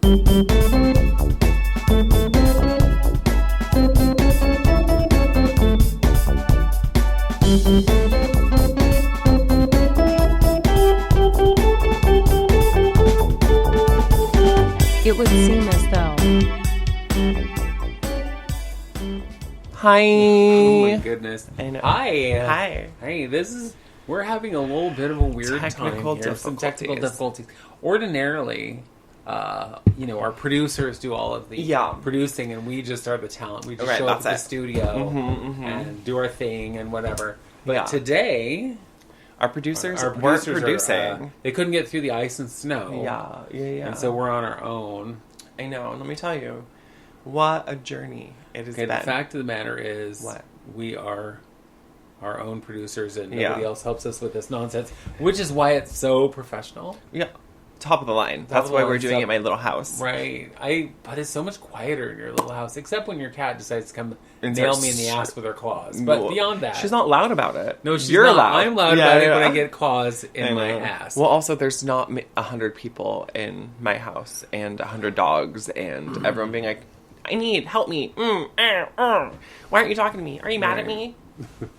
It would seem as though. Hi. Oh my goodness. I know. Hi. Hi. Hey, we're having a little bit of a weird Technical time here. Some technical difficulties. difficulties. Ordinarily, our producers do all of the producing, and we just are the talent. We just show up at the studio and do our thing and whatever. But today, our producers weren't producing. They couldn't get through the ice and snow. Yeah. And so we're on our own. I know. And let me tell you, what a journey it has been. The fact of the matter is, we are our own producers, and nobody else helps us with this nonsense, which is why it's so professional. Yeah. Top of the line. That's why we're doing it in my little house. Right. But it's so much quieter in your little house, except when your cat decides to come and nail me in the ass with her claws. But beyond that... She's not loud about it. No, she's You're not. loud. I'm loud about it when I get claws in my ass. Well, also, there's not 100 people in my house and 100 dogs and everyone being like, help me. Why aren't you talking to me? Are you mad at me?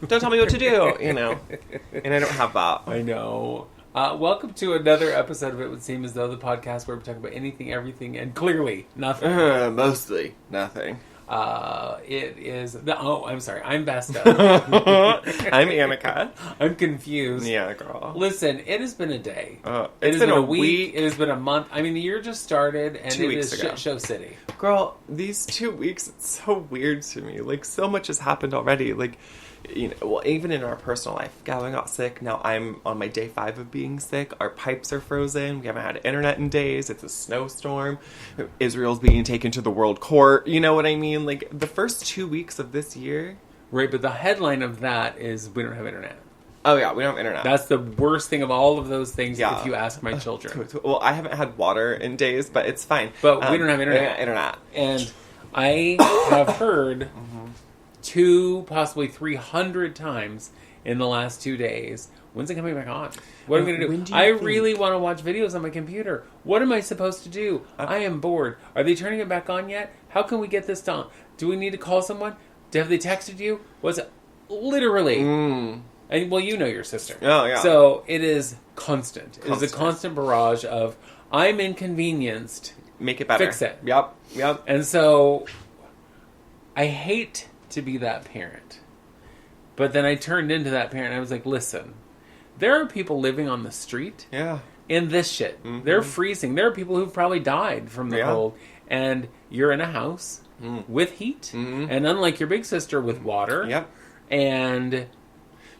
Don't tell me what to do, And I don't have that. I know. Welcome to another episode of It Would Seem As Though, the podcast where we talk about anything, everything, and clearly nothing. Mostly nothing. It is... I'm sorry. I'm Vesta. I'm Annika. I'm confused. Yeah, girl. Listen, it has been a day. It has been a week. It has been a month. I mean, the year just started, and 2 it weeks is ago. Shit Show City. Girl, these 2 weeks, it's so weird to me. Like, so much has happened already. Like, even in our personal life. Gavin got sick. Now I'm on my day 5 of being sick. Our pipes are frozen. We haven't had internet in days. It's a snowstorm. Israel's being taken to the world court. You know what I mean? Like, the first 2 weeks of this year. Right, but the headline of that is we don't have internet. Oh, yeah, we don't have internet. That's the worst thing of all of those things if you ask my children. Well, I haven't had water in days, but it's fine. But we don't have internet. And I have heard 200, possibly 300 times in the last 2 days, when's it coming back on? What am I going to do? I really want to watch videos on my computer. What am I supposed to do? I am bored. Are they turning it back on yet? How can we get this done? Do we need to call someone? Have they texted you? Was it literally? And well, you know your sister. Oh, yeah. So it is constant. It is a constant barrage of I'm inconvenienced. Make it better. Fix it. Yep. And so I hate to be that parent. But then I turned into that parent and I was like, listen, there are people living on the street in this shit. They're freezing. There are people who've probably died from the cold. And you're in a house with heat. And unlike your big sister, with water. And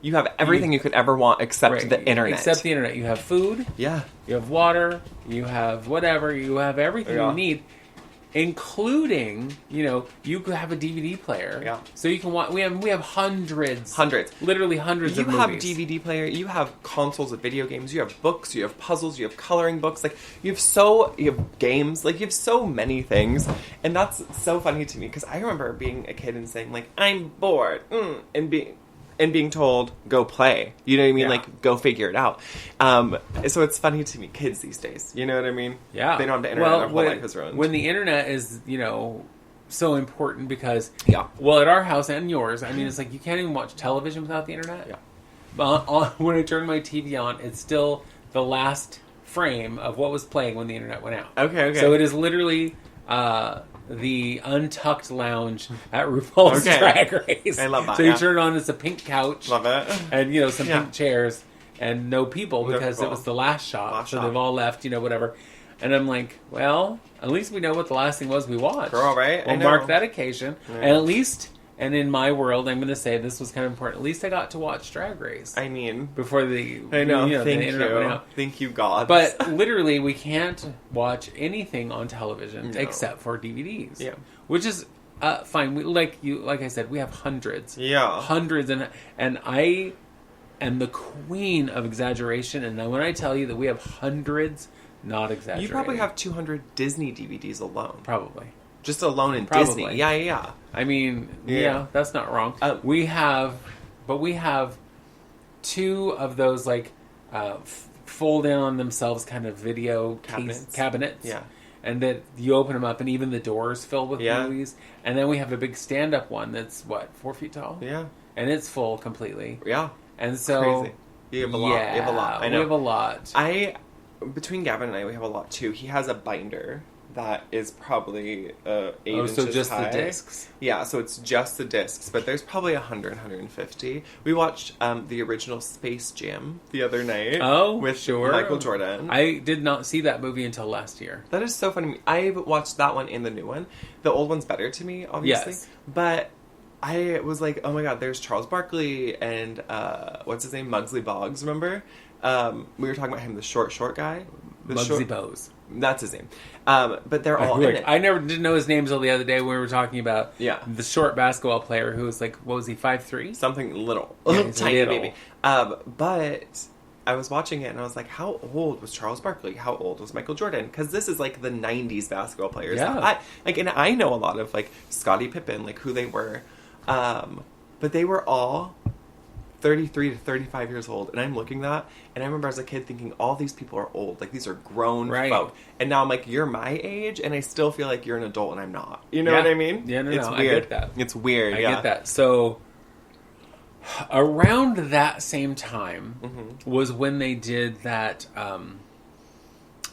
you have everything you could ever want except the internet. Except the internet. You have food. Yeah. You have water. You have whatever. You have everything you need. Including, you could have a DVD player. Yeah. So you can watch. We have hundreds. Literally hundreds of movies. You have DVD player. You have consoles of video games. You have books. You have puzzles. You have coloring books. Like, you have games. Like, you have so many things. And that's so funny to me. Because I remember being a kid and saying, like, I'm bored. And being told, go play. You know what I mean? Yeah. Like, go figure it out. So it's funny to me, kids these days. You know what I mean? Yeah. They don't have the internet. Their whole life is ruined. When the internet is, so important because, well, at our house and yours, I mean, it's like you can't even watch television without the internet. Yeah. But when I turn my TV on, it's still the last frame of what was playing when the internet went out. Okay. So it is literally... the Untucked Lounge at RuPaul's Drag Race. I love that. So you turn it on, it's a pink couch. Love it. And, some pink chairs and no people because it was the last shop. So they've all left, whatever. And I'm like, well, at least we know what the last thing was we watched. Girl, right? We'll mark that occasion. Yeah. And at least... And in my world, I'm going to say this was kind of important. At least I got to watch Drag Race. I mean... Before the... I know. The internet went out. Thank you, God. But literally, we can't watch anything on television except for DVDs. Yeah. Which is fine. Like I said, we have hundreds. Yeah. Hundreds. And I am the queen of exaggeration. And when I tell you that we have hundreds, not exaggerating. You probably have 200 Disney DVDs alone. Probably. Just alone in Disney. Yeah. I mean, that's not wrong. We have 2 of those, like, fold in on themselves kind of video cabinets. Yeah. and that you open them up, and even the doors fill with Yeah. movies. And then we have a big stand-up one that's, 4 feet tall? Yeah. And it's full completely. Yeah. And so... Crazy. You have a lot. Yeah, You have a lot. I know. we have a lot. Between Gavin and I, we have a lot too. He has a binder that is probably 8 inches so just high. the discs. Yeah, so it's just the discs, but there's probably 100, 150. We watched the original Space Jam the other night. Oh, with sure. Michael Jordan. I did not see that movie until last year. That is so funny. I've watched that one and the new one. The old one's better to me, obviously. Yes. But I was like, oh my god, there's Charles Barkley and what's his name? Muggsy Boggs, remember? We were talking about him, the short guy. Muggsy Bogues. That's his name. But they're all in it. I never didn't know his name until the other day when we were talking about the short basketball player who was like, what was he, 5'3"? Something little. Yeah, Tiny little. baby. But I was watching it and I was like, how old was Charles Barkley? How old was Michael Jordan? Because this is like the 90s basketball players. Yeah. And I know a lot of like Scottie Pippen, like who they were. But they were all 33 to 35 years old, and I'm looking at that, and I remember as a kid thinking, all these people are old, like these are grown folk, and now I'm like, you're my age, and I still feel like you're an adult, and I'm not. You know what I mean? Yeah, It's no, weird. I get that. It's weird. I get that. So around that same time was when they did that.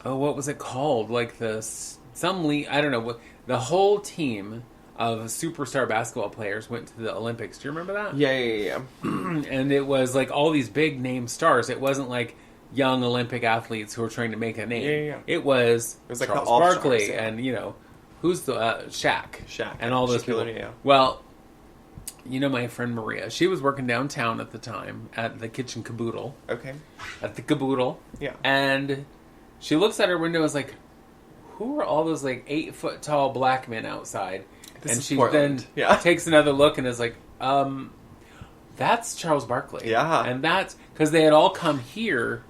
What was it called? Like I don't know. The whole team of superstar basketball players went to the Olympics. Do you remember that? Yeah. And it was like all these big name stars. It wasn't like young Olympic athletes who were trying to make a name. Yeah. It was like Charles the all-stars, Barkley yeah. and who's the Shaq and all those Shaquille people. O'Neal. Well, my friend Maria, she was working downtown at the time at the Kitchen Caboodle. Okay. At the Caboodle. Yeah. And she looks at her window and is like, who are all those like 8-foot tall black men outside? This and is she Portland. then takes another look and is like, that's Charles Barkley. Yeah. And that's because they had all come here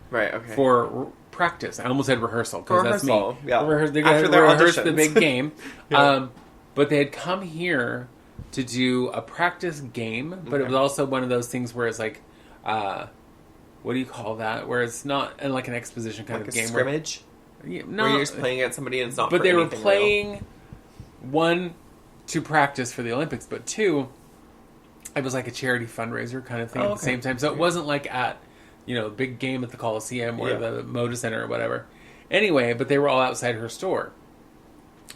for practice. I almost said rehearsal because that's me. Yeah. They're going to rehearse the big game. Yeah. But they had come here to do a practice game, but it was also one of those things where it's like, what do you call that? Where it's not like an exposition kind like of a game. Scrimmage? Where you're just playing at somebody and it's not But for they were anything playing, real. one, to practice for the Olympics, but two, it was like a charity fundraiser kind of thing at the same time. So it wasn't like at, big game at the Coliseum or the Moda Center or whatever. Anyway, but they were all outside her store.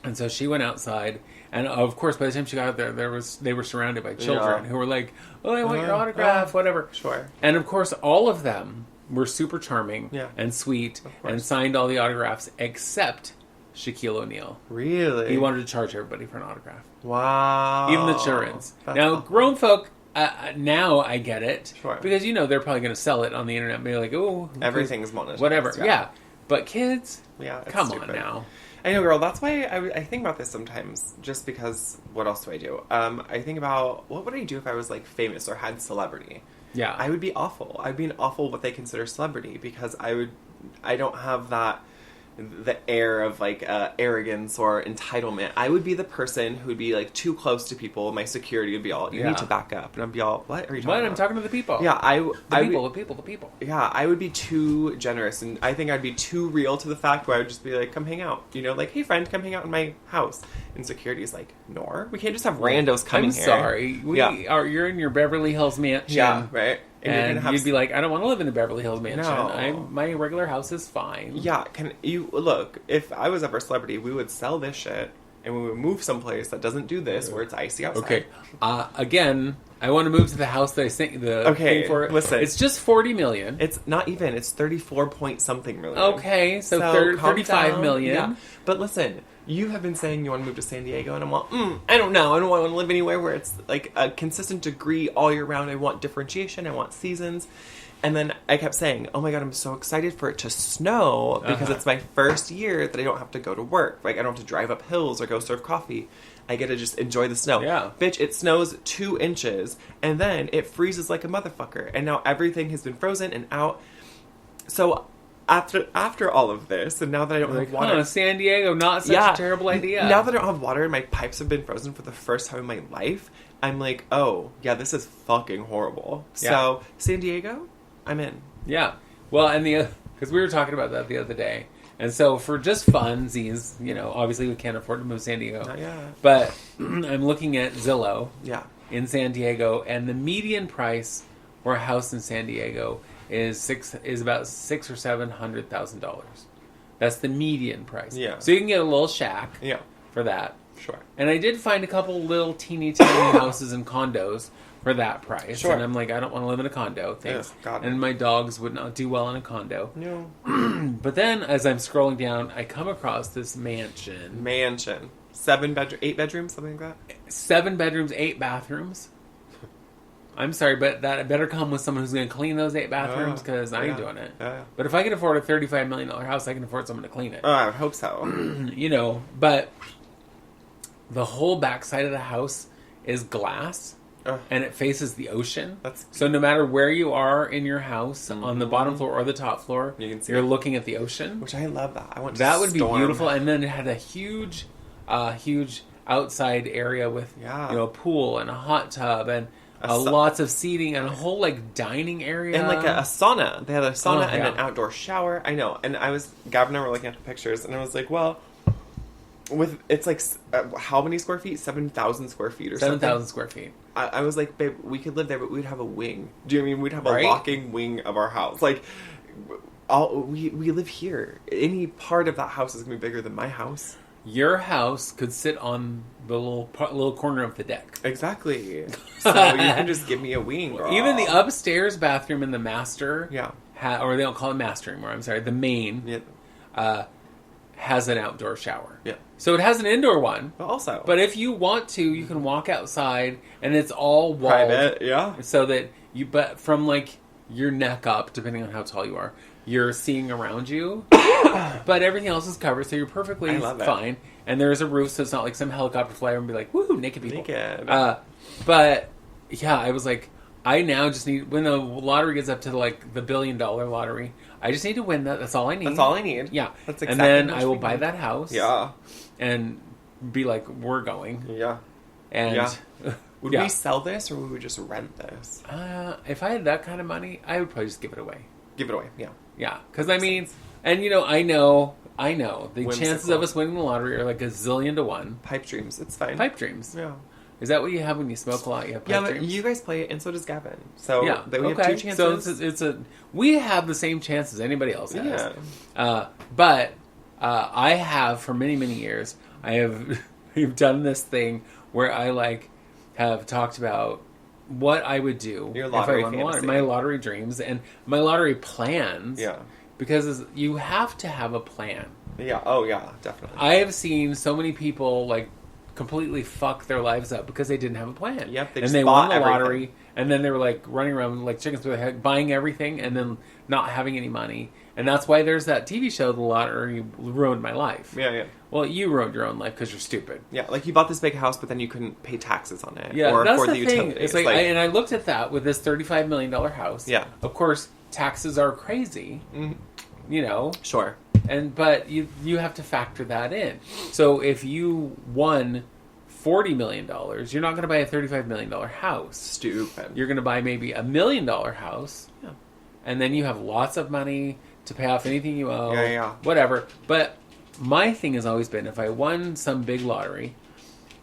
And so she went outside, and of course, by the time she got out there, they were surrounded by children who were like, "Oh, I want your autograph, whatever." Sure. And of course, all of them were super charming and sweet and signed all the autographs except Shaquille O'Neal. Really? He wanted to charge everybody for an autograph. Wow. Even the children's. That's Now, awful. grown folk, now I get it. Sure. Because, they're probably going to sell it on the internet and be like, oh, Everything's monetized. whatever. Yeah. But kids, it's come stupid. on now. I know, girl. That's why I think about this sometimes, just because what else do I do? I think about, what would I do if I was, like, famous or had celebrity? Yeah. I would be awful. I'd be an awful what they consider celebrity, because I don't have the air of like arrogance or entitlement. I would be the person who would be like too close to people. My security would be all, you need to back up, and I'd be all, what are you talking about? I'm talking to the people. Yeah, the people. Yeah, I would be too generous, and I think I'd be too real to the fact where I would just be like, come hang out. Like, hey friend, come hang out in my house. And security is like, Nor, we can't just have randos coming here. I'm sorry. You're in your Beverly Hills mansion. Yeah, right. And you'd be like, I don't want to live in a Beverly Hills mansion. No. My regular house is fine. Yeah, can you look? If I was ever a celebrity, we would sell this shit and we would move someplace that doesn't do this, where it's icy outside. Okay. Again, I want to move to the house that I sent the thing for. Listen, it's just $40 million. It's not even. It's 34 point something million. Okay, so 35 million. Yeah. But listen, you have been saying you want to move to San Diego, and I'm like, I don't know. I don't want to live anywhere where it's like a consistent degree all year round. I want differentiation. I want seasons. And then I kept saying, oh my God, I'm so excited for it to snow because it's my first year that I don't have to go to work. Like, I don't have to drive up hills or go serve coffee. I get to just enjoy the snow. Yeah. Bitch, it snows 2 inches and then it freezes like a motherfucker. And now everything has been frozen and out. So after all of this, and now that I don't have water... San Diego, not such a terrible idea. Now that I don't have water and my pipes have been frozen for the first time in my life, I'm like, oh, yeah, this is fucking horrible. Yeah. So, San Diego, I'm in. Yeah. Well, and because we were talking about that the other day, And so for just funsies, obviously we can't afford to move to San Diego. Not yet. But I'm looking at Zillow Yeah. in San Diego, and the median price for a house in San Diego is about $600,000 or $700,000. That's the median price. Yeah. So you can get a little shack for that. Sure. And I did find a couple little teeny tiny houses and condos for that price. Sure. And I'm like, I don't want to live in a condo. Thanks. And my dogs would not do well in a condo. No. But then as I'm scrolling down, I come across this mansion. 8 bedrooms, something like that? 7 bedrooms, 8 bathrooms. I'm sorry, but that better come with someone who's going to clean those 8 bathrooms, because I ain't doing it. But if I can afford a $35 million house, I can afford someone to clean it. Oh, I hope so. But the whole backside of the house is glass, and it faces the ocean. So no matter where you are in your house, on the bottom floor or the top floor, you're looking at the ocean. Which I love that. That would be beautiful. And then it had a huge outside area with a pool and a hot tub and lots of seating and a whole dining area and a sauna. They had a sauna and an outdoor shower. I know. And Gavin and I were looking at the pictures, and I was like, well, it's how many square feet? 7,000 square feet or something. 7,000 square feet. I was like, babe, we could live there, but we'd have a wing. Do you know what I mean? We'd have a locking wing of our house. We live here. Any part of that house is going to be bigger than my house. Your house could sit on the little corner of the deck. Exactly. So you can just give me a wing, girl. Even the upstairs bathroom in the master, or they don't call it master anymore. I'm sorry, the main, has an outdoor shower. Yeah. So it has an indoor one. But if you want to, you can walk outside, and it's all walled. Private, So that but from your neck up, depending on how tall you are, you're seeing around you. But everything else is covered, so you're perfectly fine. And there's a roof, so it's not like some helicopter fly over and be like, woohoo, naked people. But, yeah, I was like, I now just need, when the lottery gets up to the $1 billion lottery, I just need to win that. That's all I need. That's all I need. Yeah. That's exactly. And then I will buy that house. Yeah. And be like, we're going. Yeah. And would we sell this, or would we just rent this? If I had that kind of money, I would probably just give it away. Give it away. Yeah. Yeah. Because I mean, and I know the chances of us winning the lottery are like a zillion to 1. Pipe dreams. It's fine. Pipe dreams. Yeah. Is that what you have when you smoke a lot? You have pipe dreams? But you guys play it, and so does Gavin. So we have 2 chances. So we have the same chances anybody else has. Yeah. But I have for many, many years. I've done this thing where I have talked about what I would do if I won the lottery. My lottery dreams and my lottery plans. Yeah. Because you have to have a plan. Yeah. Oh, yeah. Definitely. I have seen so many people completely fuck their lives up because they didn't have a plan. Yep. They won the lottery, and then they were running around like chickens with their head, buying everything, and then not having any money. And that's why there's that TV show, The Lottery Ruined My Life. Yeah, yeah. Well, you ruined your own life because you're stupid. Yeah, you bought this big house, but then you couldn't pay taxes on it. Yeah, or that's afford the the thing. utilities. It's and I looked at that with this $35 million house. Yeah. Of course, taxes are crazy. Mm-hmm. Sure. But you have to factor that in. So if you won $40 million, you're not going to buy a $35 million house. Stupid. You're going to buy maybe $1 million house. Yeah. And then you have lots of money to pay off anything you owe. Yeah. Whatever. But my thing has always been, if I won some big lottery,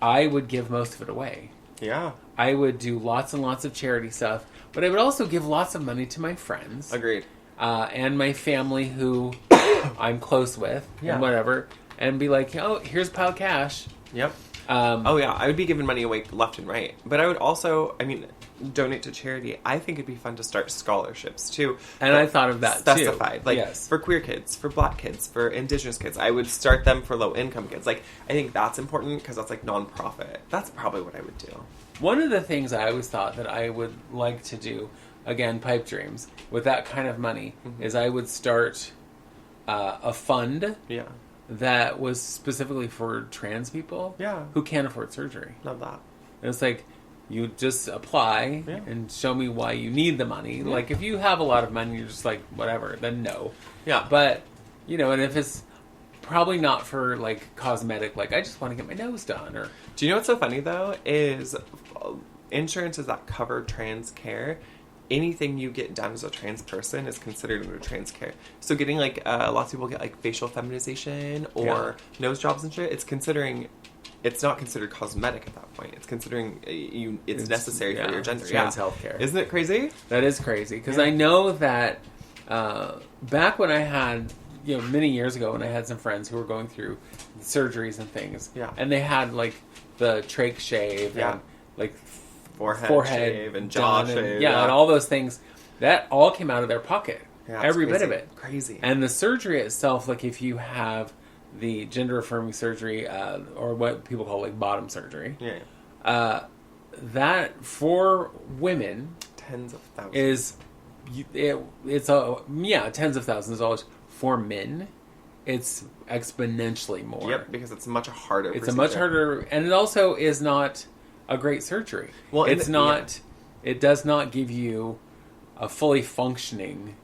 I would give most of it away. Yeah. I would do lots and lots of charity stuff, but I would also give lots of money to my friends. Agreed. And my family who I'm close with and whatever, and be like, oh, here's a pile of cash. Yep. I would be giving money away left and right. But I would also, donate to charity. I think it'd be fun to start scholarships, too. And I thought of that, specified, too. For queer kids, for black kids, for indigenous kids. I would start them for low-income kids. I think that's important because that's, non-profit. That's probably what I would do. One of the things I always thought that I would like to do, again, pipe dreams, with that kind of money, is I would start a fund that was specifically for trans people who can't afford surgery. Love that. And it's you just apply and show me why you need the money. Yeah. If you have a lot of money, you're just whatever, then no. Yeah. But, and if it's probably not for, cosmetic, I just want to get my nose done. Or do you know what's so funny, though, is insurances that cover trans care anything you get done as a trans person is considered under trans care. So getting like lots of people get like facial feminization or nose jobs and shit. It's not considered cosmetic at that point. It's considering it's necessary for your gender. Trans healthcare. Isn't it crazy? That is crazy because I know that back when I had, many years ago when I had some friends who were going through surgeries and things, and they had like the trach shave and like forehead shave and jaw shave, and all those things, that all came out of their pocket. Yeah, every bit of it. Crazy. And the surgery itself, like if you have the gender affirming surgery, or what people call like bottom surgery, that for women tens of thousands is tens of thousands of dollars. For men, it's exponentially more. Yep, because it's much harder. It's a much harder, and it also is not a great surgery. Well, it's not. Yeah. It does not give you a fully functioning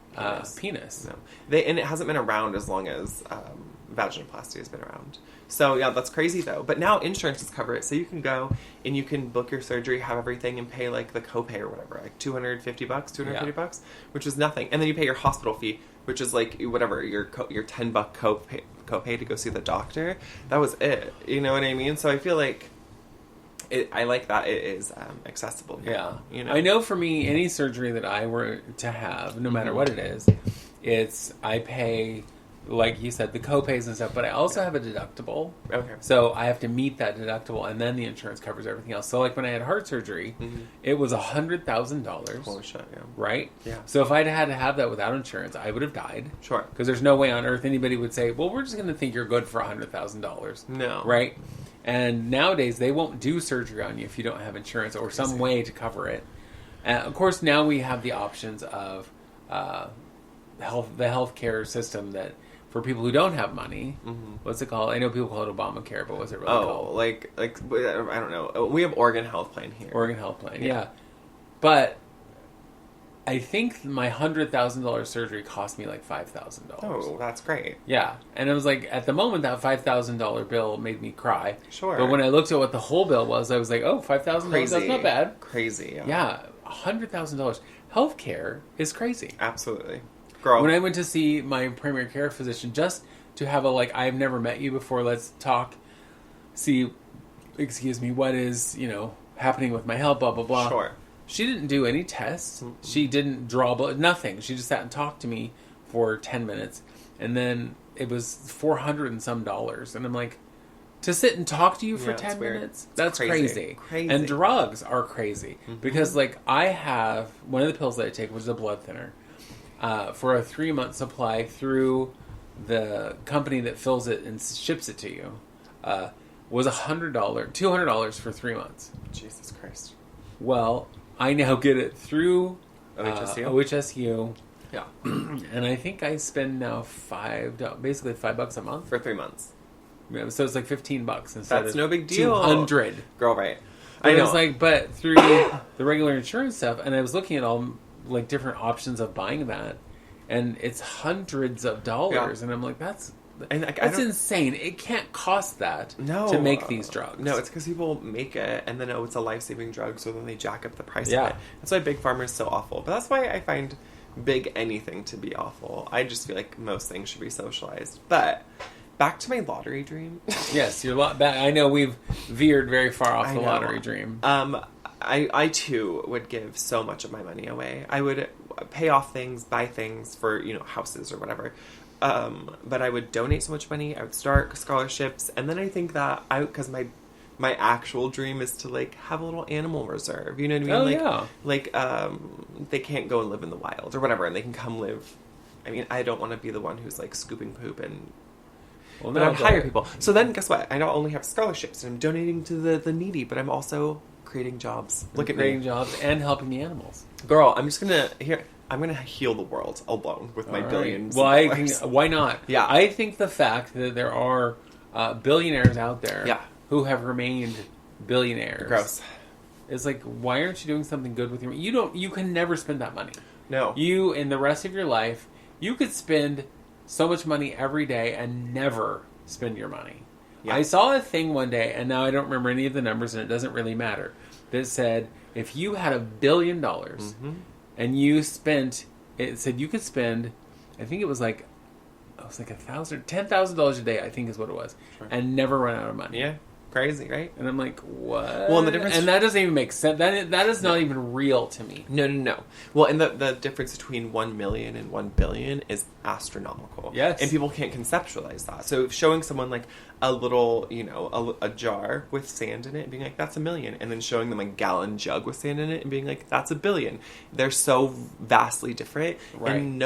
penis. No, and it hasn't been around as long as vaginoplasty has been around. So yeah, that's crazy though. But now insurances cover it, so you can go and you can book your surgery, have everything, and pay like the copay or whatever, like $250, $250, which is nothing, and then you pay your hospital fee, which is like whatever your $10 copay to go see the doctor. That was it. You know what I mean? So I feel like I like that it is accessible now, I know for me, any surgery that I were to have, no matter what it is, I pay, like you said, the copays and stuff, but I also have a deductible. Okay. So I have to meet that deductible, and then the insurance covers everything else. So like when I had heart surgery, it was $100,000. Holy shit, yeah. Right? Yeah. So if I'd had to have that without insurance, I would have died. Sure. Because there's no way on earth anybody would say, well, we're just going to think you're good for $100,000. No. Right? And nowadays, they won't do surgery on you if you don't have insurance or some way to cover it. And of course, now we have the options of the healthcare system that for people who don't have money, what's it called? I know people call it Obamacare, but what's it really called? like I don't know. We have Oregon Health Plan here. Oregon Health Plan, yeah. But I think my $100,000 surgery cost me like $5,000. Oh, that's great. Yeah, and it was like at the moment that $5,000 bill made me cry. Sure. But when I looked at what the whole bill was, I was like, oh, $5,000. That's not bad. Crazy. Yeah, $100,000. Healthcare is crazy. Absolutely. Girl. When I went to see my primary care physician, just to have a I've never met you before, let's talk, see, what is, happening with my health, blah, blah, blah. Sure. She didn't do any tests. Mm-hmm. She didn't draw blood, nothing. She just sat and talked to me for 10 minutes. And then it was $400 and some. And I'm like, to sit and talk to you for 10 minutes? That's crazy. And drugs are crazy. Because, I have one of the pills that I take, which is a blood thinner, for a 3-month supply through the company that fills it and ships it to you, was $200 for 3 months. Jesus Christ. Well, I now get it through OHSU. OHSU. Yeah. And I think I spend now basically $5 a month. For 3 months. Yeah, so it's like $15 instead That's of no big deal. $200. Girl, right. I know. But through the regular insurance stuff, and I was looking at all different options of buying that, and it's hundreds of dollars, and I'm like, that's insane. It can't cost that to make these drugs. No, it's because people make it, and then it's a life-saving drug, so then they jack up the price of it. That's why Big Pharma is so awful. But that's why I find big anything to be awful. I just feel like most things should be socialized. But back to my lottery dream. Yes, I know we've veered very far off the lottery dream. I too would give so much of my money away. I would pay off things, buy things for, houses or whatever. But I would donate so much money. I would start scholarships. And then I think that because my actual dream is to have a little animal reserve. You know what I mean? They can't go and live in the wild or whatever, and they can come live. I mean, I don't want to be the one who's scooping poop and. Well, but I would hire people. So then, guess what? I not only have scholarships and I'm donating to the needy, but I'm also creating jobs. Creating jobs and helping the animals. Girl, I'm gonna heal the world alone with my billions. Well, why not? Yeah, I think the fact that there are billionaires out there, who have remained billionaires, gross. It's why aren't you doing something good with your money? You can never spend that money. No, you in the rest of your life, you could spend so much money every day and never spend your money. Yeah. I saw a thing one day, and now I don't remember any of the numbers, and it doesn't really matter, that said, if you had $1 billion, and you spent, it said you could spend, I think it was like $10,000 a day, I think is what it was, Sure. and never run out of money. Yeah. Crazy, right? And I'm like, what? Well, and the difference... And that doesn't even make sense. That is not even real to me. No. Well, and the difference between 1 million and 1 billion is astronomical. Yes. And people can't conceptualize that. So showing someone like a little, a jar with sand in it and being like, that's 1 million. And then showing them a gallon jug with sand in it and being like, that's 1 billion. They're so vastly different. Right. And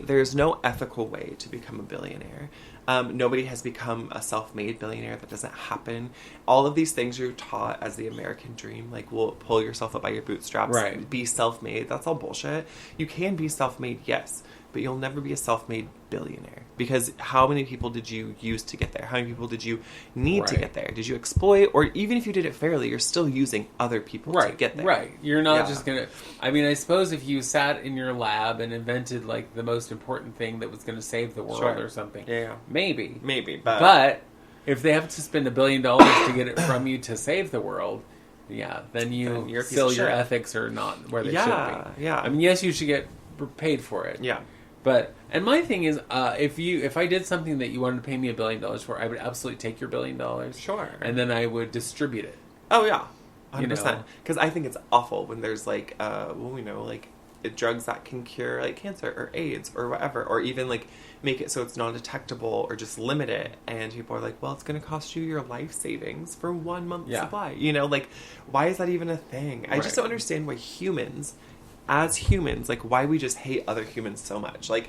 there's no ethical way to become a billionaire. Nobody has become a self-made billionaire. That doesn't happen. All of these things you're taught as the American dream, like, will pull yourself up by your bootstraps, right. Be self-made. That's all bullshit. You can be self-made, yes, but you'll never be a self-made billionaire. Because how many people did you use to get there? How many people did you need to get there? Did you exploit? Or even if you did it fairly, you're still using other people to get there. Right. You're not just going to... I mean, I suppose if you sat in your lab and invented, like, the most important thing that was going to save the world or something. Yeah. Maybe. But if they have to spend $1 billion to get it from you to save the world... Yeah, then your ethics are not where they should be. Yeah. I mean, yes, you should get paid for it. Yeah. And my thing is, if I did something that you wanted to pay me $1 billion for, I would absolutely take your $1 billion. Sure. And then I would distribute it. Oh, yeah. 100%. Because I think it's awful when there's, like, drugs that can cure, like, cancer or AIDS or whatever. Or even, like, make it so it's non-detectable or just limit it. And people are like, well, it's going to cost you your life savings for 1 month's supply. Like, why is that even a thing? I just don't understand why as humans, like, why we just hate other humans so much. Like,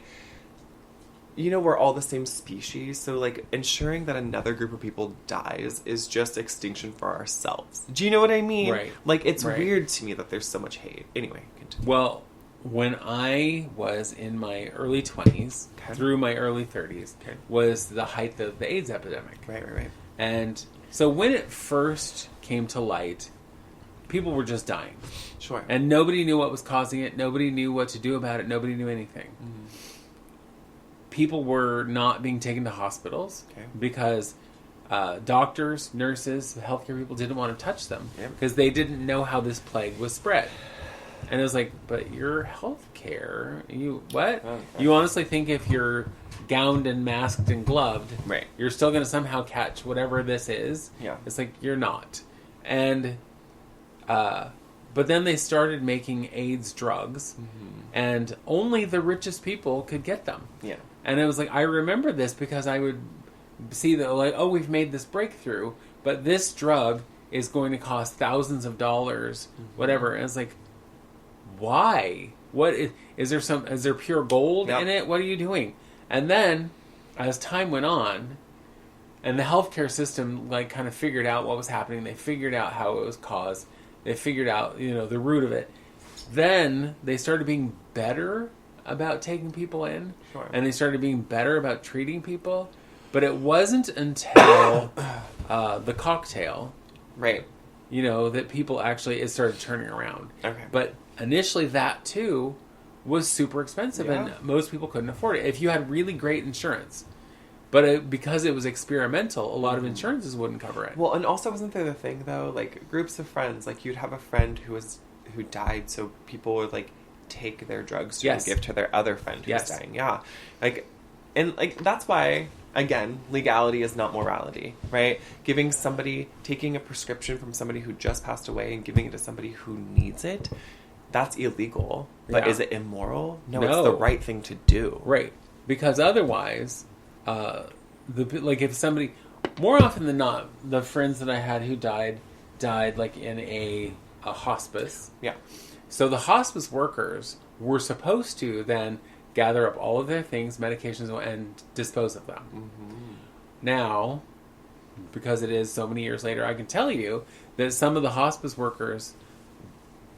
we're all the same species, so, like, ensuring that another group of people dies is just extinction for ourselves. Do you know what I mean? Right. Like, it's weird to me that there's so much hate. Anyway, continue. Well, when I was in my early 20s, through my early 30s, was the height of the AIDS epidemic. Right. And so when it first came to light, people were just dying. Sure. And nobody knew what was causing it. Nobody knew what to do about it. Nobody knew anything. Mm-hmm. People were not being taken to hospitals because doctors, nurses, healthcare people didn't want to touch them because they didn't know how this plague was spread. And it was like, but your healthcare, what? Okay. You honestly think if you're gowned and masked and gloved, you're still going to somehow catch whatever this is? Yeah. It's like, you're not. And... but then they started making AIDS drugs, and only the richest people could get them. Yeah. And it was like, I remember this because I would see that, like, oh, we've made this breakthrough, but this drug is going to cost thousands of dollars, whatever. And it's like, why? What is there pure gold in it? What are you doing? And then, as time went on, and the healthcare system, like, kind of figured out what was happening, they figured out how it was caused, they figured out, the root of it. Then they started being better about taking people in. Sure. And they started being better about treating people. But it wasn't until the cocktail, that people actually, it started turning around. Okay. But initially that, too, was super expensive, and most people couldn't afford it. If you had really great insurance... But because it was experimental, a lot of insurances wouldn't cover it. Well, and also wasn't there the thing, though, like, groups of friends, like, you'd have a friend who died, so people would, like, take their drugs to give to their other friend who's dying. Yeah. Like, and, like, that's why, again, legality is not morality, right? Taking a prescription from somebody who just passed away and giving it to somebody who needs it, that's illegal. But is it immoral? No, it's the right thing to do. Right. Because otherwise... if somebody, more often than not, the friends that I had who died like in a hospice. Yeah. So the hospice workers were supposed to then gather up all of their things, medications, and dispose of them. Mm-hmm. Now, because it is so many years later, I can tell you that some of the hospice workers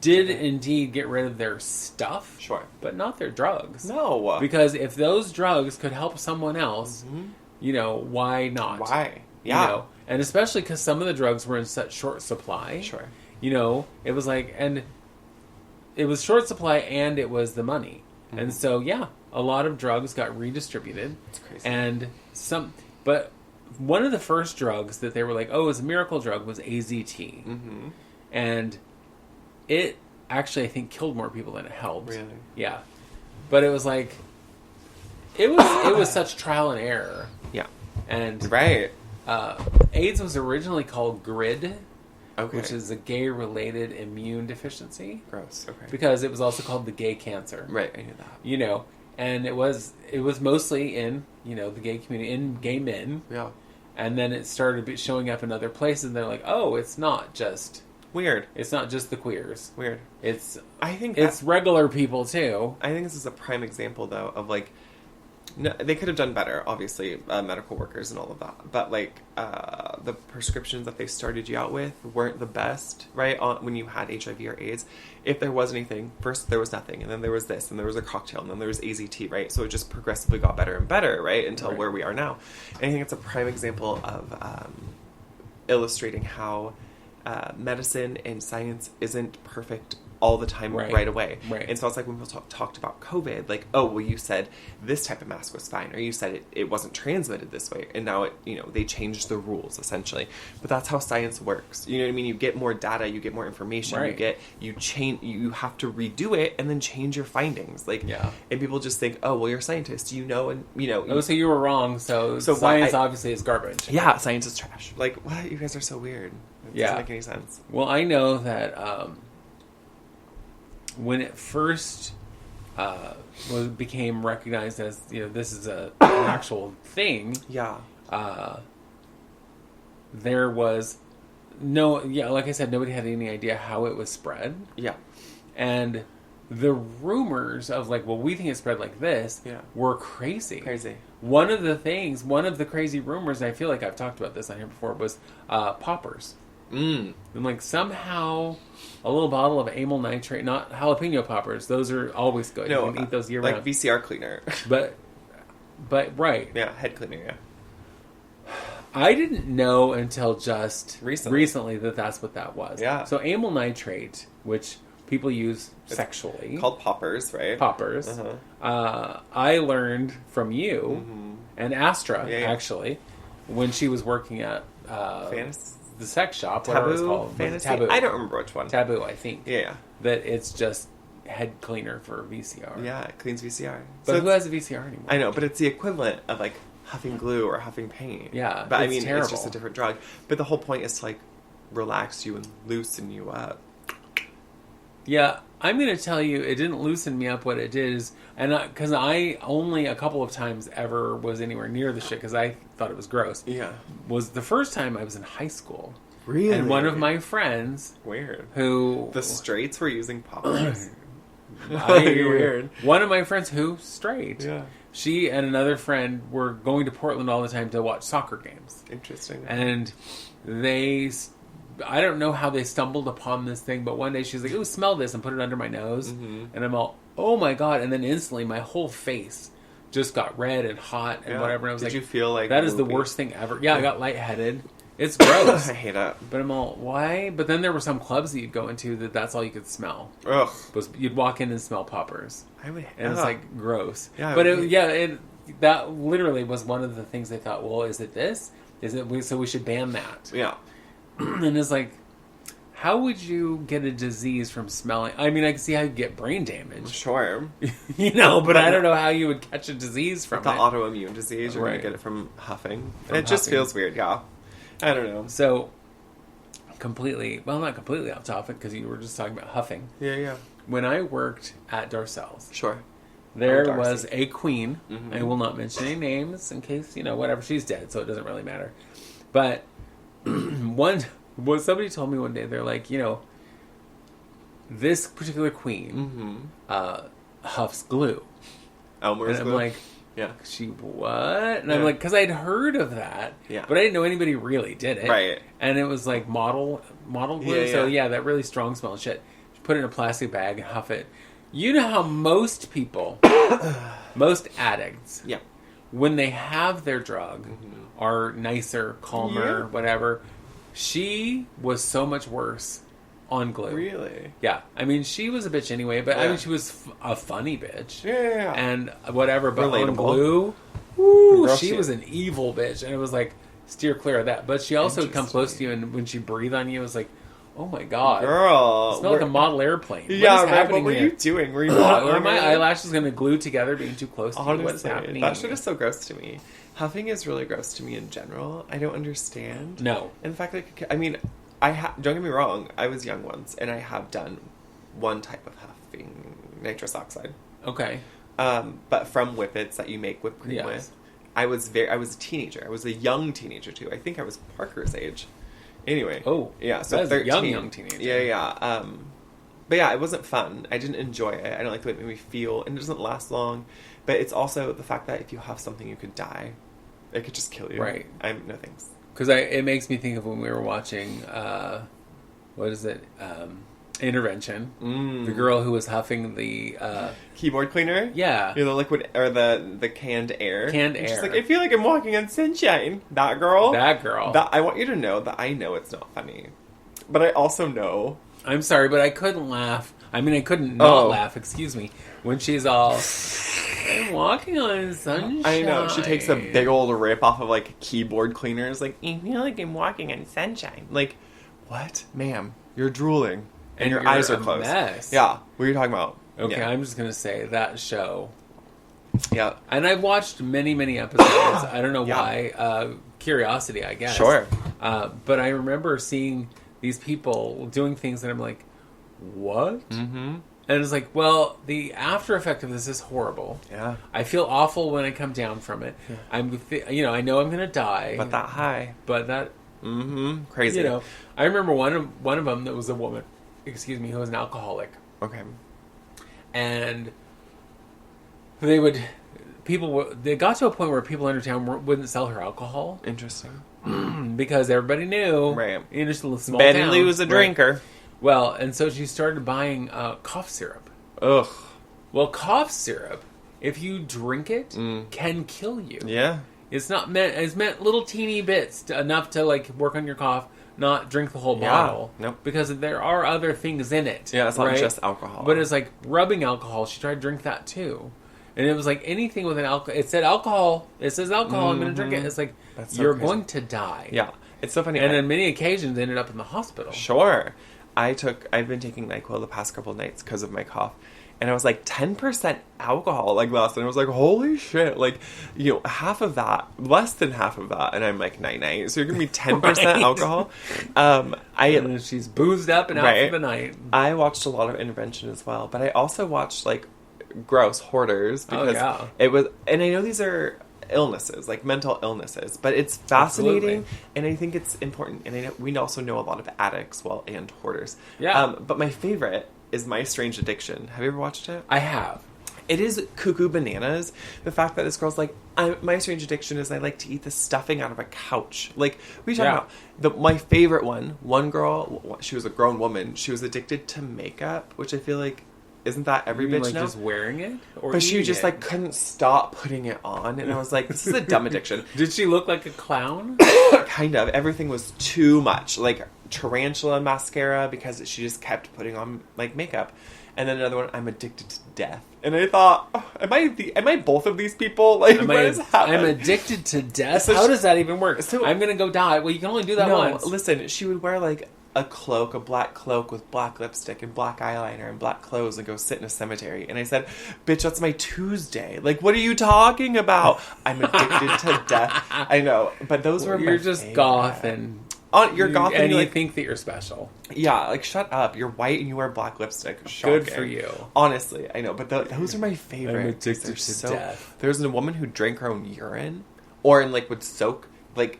did indeed get rid of their stuff, but not their drugs. No. Because if those drugs could help someone else, why not? Why? Yeah. And especially because some of the drugs were in such short supply. Sure. It was like, and it was short supply and it was the money. Mm-hmm. And so, a lot of drugs got redistributed. That's crazy. And but one of the first drugs that they were like, oh, it's a miracle drug was AZT. Mm-hmm. And it actually, I think, killed more people than it helped. Really? Yeah. But it was like, it was such trial and error. Yeah. And Right. AIDS was originally called GRID, Okay. which is a gay-related immune deficiency. Gross. Okay. Because it was also called the gay cancer. Right. I knew that. You know, and it was mostly in, you know, the gay community, in gay men. Yeah. And then it started showing up in other places, and they're like, oh, it's not just... Weird. It's not just the queers. Weird. I think it's regular people, too. I think this is a prime example, though, of, like... No, they could have done better, obviously, medical workers and all of that. But, like, the prescriptions that they started you out with weren't the best, right? When you had HIV or AIDS. If there was anything, first there was nothing, and then there was this, and there was a cocktail, and then there was AZT, right? So it just progressively got better and better, right? Until where we are now. And I think it's a prime example of illustrating how medicine and science isn't perfect all the time right away. Right. And so it's like when people talked about COVID, like, oh, well, you said this type of mask was fine, or you said it wasn't transmitted this way, and now they changed the rules, essentially. But that's how science works. You know what I mean? You get more data, you get more information, you change, you have to redo it and then change your findings. Like, and people just think, oh, well, you're a scientist, and Oh, so you were wrong, so science obviously is garbage. Yeah, science is trash. Like, what? You guys are so weird. It doesn't make any sense. Well, I know that when it first became recognized as, this is an actual thing. Yeah. There was like I said, nobody had any idea how it was spread. Yeah. And the rumors of like, well, we think it spread like this were crazy. One of the crazy rumors, and I feel like I've talked about this on here before, was poppers. And like somehow a little bottle of amyl nitrate, not jalapeno poppers, those are always good. No, you can eat those year round. Like VCR cleaner. but right. Yeah, head cleaner, yeah. I didn't know until just recently that that's what that was. Yeah. So amyl nitrate, which people use sexually. Called poppers, right? Poppers. I learned from you and Astra, actually, when she was working at the sex shop, whatever it's called. Fantasy? Taboo. I don't remember which one. Taboo, I think. Yeah. That it's just head cleaner for VCR. Yeah, it cleans VCR. But so who has a VCR anymore? I know, but it's the equivalent of like huffing glue or huffing paint. Yeah, but I mean, terrible. It's just a different drug. But the whole point is to like relax you and loosen you up. Yeah, I'm going to tell you, it didn't loosen me up. What it did is, and because I only a couple of times ever was anywhere near the shit because I thought it was gross. Yeah, was the first time I was in high school. Really? And one of my friends, who the straights were using poppers. Weird. One of my friends who straight. Yeah. She and another friend were going to Portland all the time to watch soccer games. Interesting. And I don't know how they stumbled upon this thing, but one day she's like, "Ooh, smell this," and put it under my nose. And I'm all, "Oh my God." And then instantly my whole face just got red and hot and whatever. And I was Did you feel like that is the worst thing ever. Yeah, I got lightheaded. It's gross. I hate it. But I'm all, why? But then there were some clubs that you'd go into that's all you could smell. Ugh. You'd walk in and smell poppers. And it's like gross. Yeah. But that literally was one of the things they thought, well, is it this? So we should ban that. Yeah. And it's like, how would you get a disease from smelling? I mean, I can see how you get brain damage. Sure. But I don't know how you would catch a disease from the autoimmune disease. You're going to get it from huffing. Just feels weird, yeah. I don't know. So, not completely off topic because you were just talking about huffing. Yeah. When I worked at Darcel's. Sure. There was a queen. I will not mention any names in case, whatever. She's dead, so it doesn't really matter. But somebody told me one day, they're like, this particular queen huffs glue. Elmer's glue? I'm like, yeah. She what? And I'm like, because I'd heard of that, but I didn't know anybody really did it. Right. And it was like model glue. Yeah, so that really strong smell and shit. Put it in a plastic bag and huff it. You know how most people, most addicts, when they have their drug, are nicer, calmer, whatever. She was so much worse on glue. Really? Yeah. I mean, she was a bitch anyway, but I mean, she was a funny bitch. Yeah. And whatever, but relatable. On glue, woo, she was an evil bitch. And it was like, steer clear of that. But she also would come close to you, and when she breathed on you, it was like, Oh my god, girl! It smelled like a model airplane. Yeah, what is happening what were here? you doing? Were you Are my eyelashes going to glue together, being too close to Honestly, you? What is happening? that shit is so gross to me. Huffing is really gross to me in general. I don't understand. No. In fact, I mean, don't get me wrong. I was young once, and I have done one type of huffing, nitrous oxide. Okay. But from whippets that you make whipped cream Yes. with. I was a teenager. I was a young teenager too. I think I was Parker's age. Anyway. Oh. Yeah, so that is 13. a young teenager. Yeah. But yeah, it wasn't fun. I didn't enjoy it. I don't like the way it made me feel, and it doesn't last long. But it's also the fact that if you huff something, you could die. It could just kill you. Right. No thanks. Because it makes me think of when we were watching, what is it? Intervention. The girl who was huffing the keyboard cleaner. Yeah, the liquid or the canned air. Canned and air. She's like, I feel like I'm walking on sunshine. That girl. I want you to know that I know it's not funny, but I also know. I'm sorry, but I couldn't laugh. I mean, I couldn't not laugh. Excuse me. When she's all, I'm walking on sunshine. I know. She takes a big old rip off of like keyboard cleaners. Like, I feel like I'm walking on sunshine. Like, what, ma'am? You're drooling. And your eyes are closed. Mess. Yeah. What are you talking about? Okay, yeah. I'm just going to say that show. Yeah. And I've watched many, many episodes. I don't know why. Curiosity, I guess. Sure. But I remember seeing these people doing things that I'm like, what? Mm-hmm. And it's like, well, the after effect of this is horrible. Yeah. I feel awful when I come down from it. Yeah. I know I'm going to die. But that high. But that... Mm-hmm. Crazy. I remember one of them that was a woman, who was an alcoholic. Okay. And they got to a point where people in town wouldn't sell her alcohol. Interesting. Because everybody knew. Right. In just a small Betty town. Lou was a drinker. Right. Well, and so she started buying cough syrup. Ugh. Well, cough syrup, if you drink it, can kill you. Yeah. It's meant little teeny bits enough to like work on your cough, not drink the whole bottle. Nope. Because there are other things in it. Yeah, it's not just alcohol. But it's like rubbing alcohol. She tried to drink that too. And it was like anything with an alcohol. It said alcohol. It says alcohol. I'm going to drink it. It's like, you're going to die. Yeah. It's so funny. And on many occasions, they ended up in the hospital. Sure. I've been taking NyQuil the past couple of nights because of my cough. And I was like 10% alcohol like last night. I was like, holy shit. Like, half of that, less than half of that. And I'm like, night. So you're going to be 10% alcohol? And she's boozed up and out for the night. I watched a lot of Intervention as well. But I also watched like gross Hoarders. Because it was, and I know these are illnesses, like mental illnesses, but it's fascinating. Absolutely. And I think it's important. And we also know a lot of addicts and hoarders. Yeah. But my favorite is My Strange Addiction. Have you ever watched it? I have. It is cuckoo bananas. The fact that this girl's like, my strange addiction is I like to eat the stuffing out of a couch. Like, what are you talking about? My favorite one girl, she was a grown woman. She was addicted to makeup, which I feel like, isn't that every bitch like now? Just wearing it? But she just like couldn't stop putting it on. And I was like, this is a dumb addiction. Did she look like a clown? Kind of. Everything was too much. Like tarantula mascara because she just kept putting on like makeup. And then another one, I'm addicted to death. And I thought, am I both of these people? Like, what is happening? I'm addicted to death? So how does that even work? So, I'm going to go die. Well, you can only do that once. Listen, she would wear like a black cloak with black lipstick and black eyeliner and black clothes and go sit in a cemetery. And I said, bitch, that's my Tuesday. Like, what are you talking about? I'm addicted to death. I know. But those were You're just favorite. Goth and... you're goth and you like, think that you're special. Yeah, like shut up. You're white and you wear black lipstick. Shocking. Good for you. Honestly, I know, but those are my favorite. I'm addicted to death. There's a woman who drank her own urine, or would soak like.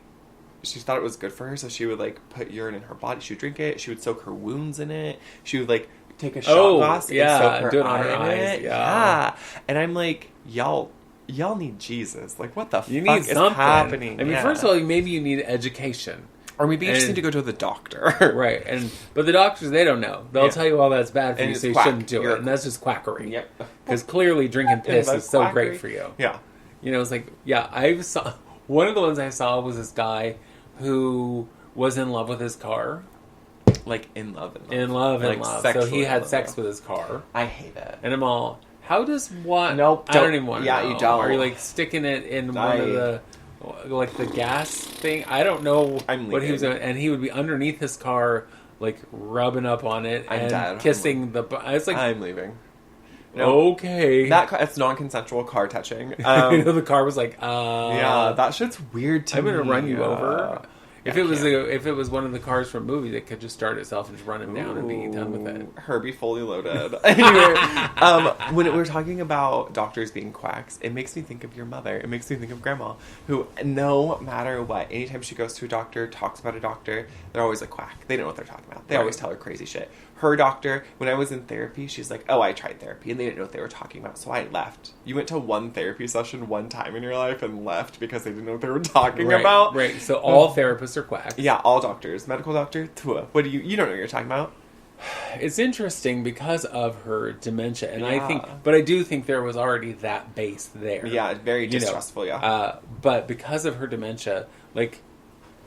She thought it was good for her, so she would like put urine in her body. She would drink it. She would soak her wounds in it. She would like take a shot glass and soak her do it on her eye in eyes. it. Yeah, and I'm like, y'all need Jesus. Like, what the fuck is happening? I mean, first of all, maybe you need education. Or maybe you just need to go to the doctor. Right. But the doctors, they don't know. They'll tell you all that's bad for you, so you shouldn't do it. And that's just quackery. Yep. Because clearly drinking piss is so great for you. Yeah. It's like, one of the ones I saw was this guy who was in love with his car. Like, in love. So he had sex with his car. I hate it. And I'm all, how does one... Nope. I don't even want to know. You don't. Are you, like, sticking it in one of the... Like the gas thing, I don't know what he was doing, and he would be underneath his car, like rubbing up on it I'm and dead. kissing the. I was like, I'm leaving. No, okay. it's non-consensual car touching. The car was like, yeah, that shit's weird to I'm me. gonna run you over. If I it was can't. if it was one of the cars from movies, it could just start itself and just run him down and be done with it. Herbie fully loaded. Anyway, when we're talking about doctors being quacks, it makes me think of your mother. It makes me think of Grandma, who no matter what, anytime she goes to a doctor, talks about a doctor, they're always a quack. They don't know what they're talking about. They always tell her crazy shit. Her doctor, when I was in therapy, she's like, oh, I tried therapy, and they didn't know what they were talking about, so I left. You went to one therapy session one time in your life and left because they didn't know what they were talking about? Right, so all therapists are quacks. Yeah, all doctors. Medical doctor, what do you don't know what you're talking about? It's interesting because of her dementia, and Yeah. I do think there was already that base there. Yeah, very distrustful, But because of her dementia, like,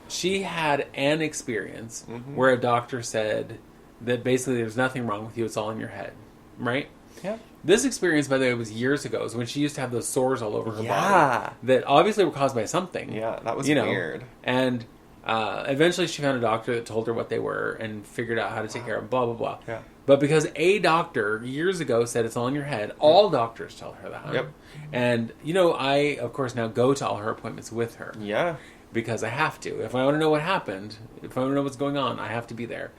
she had an experience where a doctor said that basically there's nothing wrong with you, it's all in your head, right? Yeah. This experience, by the way, was years ago. It was when she used to have those sores all over her body that obviously were caused by something. Yeah, that was weird. And eventually she found a doctor that told her what they were and figured out how to take care of them, blah, blah, blah. Yeah. But because a doctor years ago said it's all in your head, all doctors tell her that. Yep. And, I, of course, now go to all her appointments with her. Yeah. Because I have to. If I want to know what happened, if I want to know what's going on, I have to be there.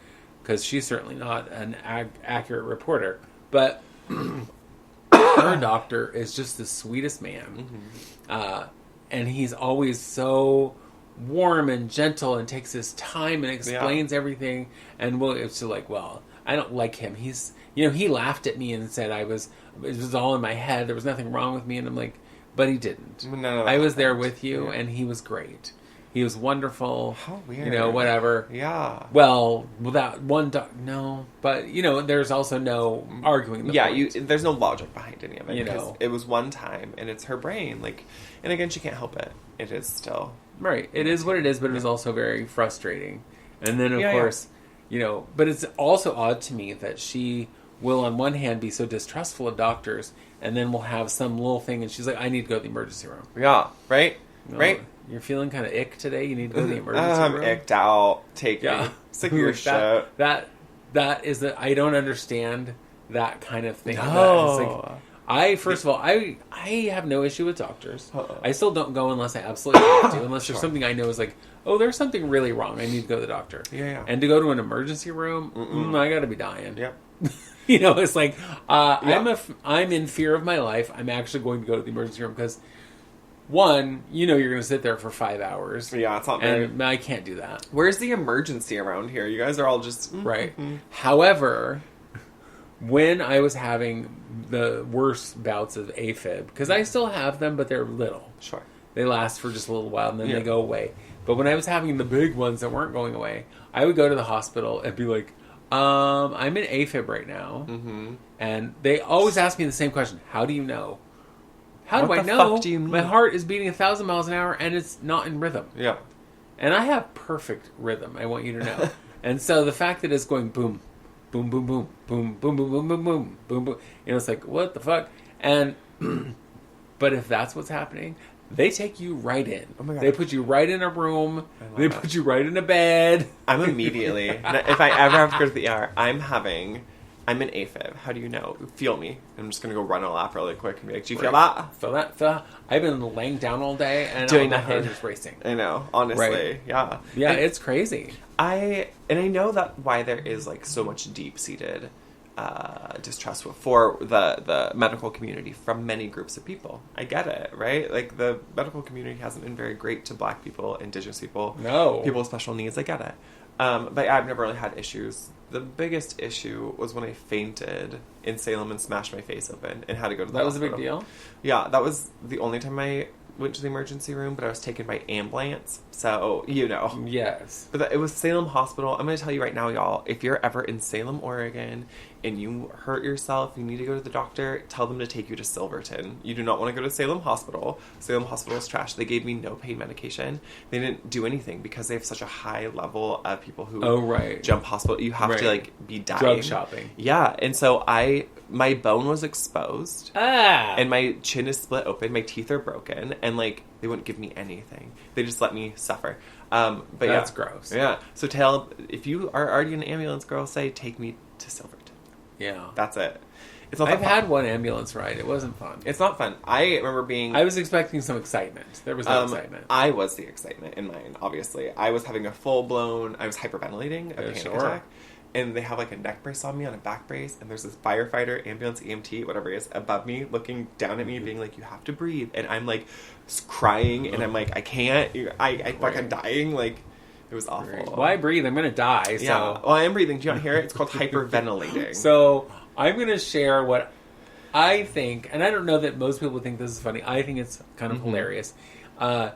Because she's certainly not an accurate reporter. But her doctor is just the sweetest man. And he's always so warm and gentle and takes his time and explains everything. And it's like, well, I don't like him. He's, he laughed at me and said it was all in my head. There was nothing wrong with me. And I'm like, but he didn't. No, I was there with you, and he was great. He was wonderful. How weird. Whatever. Yeah. Well, without one no. But, there's also no arguing the point. There's no logic behind any of it. Because it was one time, and it's her brain. Like, and again, she can't help it. It is still. Right. It is what it is, but it is also very frustrating. And then, of course, but it's also odd to me that she will, on one hand, be so distrustful of doctors, and then will have some little thing, and she's like, I need to go to the emergency room. Yeah. Right? Right? You're feeling kind of ick today. You need to go to the emergency room. I'm icked out. Take me. Sick of your shit. That is that I don't understand that kind of thing. No. First of all, I have no issue with doctors. I still don't go unless I absolutely have to. Unless there's something I know is like, oh, there's something really wrong. I need to go to the doctor. Yeah. And to go to an emergency room, I got to be dying. Yep. It's like I'm in fear of my life. I'm actually going to go to the emergency room because. One, you're going to sit there for 5 hours. Yeah, it's not very... And I can't do that. Where's the emergency around here? You guys are all just... Right. However, when I was having the worst bouts of AFib, because I still have them, but they're little. Sure. They last for just a little while, and then they go away. But when I was having the big ones that weren't going away, I would go to the hospital and be like, I'm in AFib right now. Mm-hmm. And they always ask me the same question. How do you know? How do I know? Fuck do you mean? My heart is beating 1,000 miles an hour and it's not in rhythm. Yeah. And I have perfect rhythm, I want you to know. And so the fact that it's going boom, boom, boom, boom, boom, boom, boom, boom, boom, boom, boom, boom, it's like, what the fuck? And, but if that's what's happening, they take you right in. Oh my God. They put you right in a room. They put you right in a bed. I'm immediately, if I ever have to go to the ER, I'm in AFib. How do you know? Feel me. I'm just going to go run a lap really quick and be like, do you feel that? Feel that? I've been laying down all day and doing my nothing. heart is racing. I know, honestly. Right. Yeah. Yeah, and it's crazy. I know that why there is like so much deep-seated distrust for the medical community from many groups of people. I get it, right? Like the medical community hasn't been very great to Black people, Indigenous people, people with special needs. I get it. But I've never really had issues. The biggest issue was when I fainted in Salem and smashed my face open and had to go to the hospital. That was a big deal? Yeah, that was the only time I went to the emergency room, but I was taken by ambulance, so, Yes. But it was Salem Hospital. I'm going to tell you right now, y'all, if you're ever in Salem, Oregon, and you hurt yourself, you need to go to the doctor, tell them to take you to Silverton. You do not want to go to Salem Hospital. Salem Hospital is trash. They gave me no pain medication. They didn't do anything because they have such a high level of people who jump hospital. You have to, like, be dying. Drug shopping. Yeah, and so my bone was exposed. And my chin is split open. My teeth are broken. And, like, they wouldn't give me anything. They just let me suffer. But That's gross. Yeah. So if you are already in an ambulance, girl, say, take me to Silverton. Yeah. That's it. It's not I've that fun. had one ambulance ride. It wasn't fun. It's not fun. I remember being... I was expecting some excitement. There was no excitement. I was the excitement in mine, obviously. I was having a full-blown... I was hyperventilating, a panic attack. And they have like a neck brace on me, on a back brace, and there's this firefighter, ambulance, EMT, whatever it is, above me, looking down at me, being like, you have to breathe. And I'm like crying, and I'm like, I can't. I like, I'm dying. Like, it was awful. Why breathe? I'm going to die. So. Yeah. Well, I am breathing. Do you not hear it? It's called hyperventilating. So I'm going to share what I think, and I don't know that most people think this is funny. I think it's kind of hilarious. I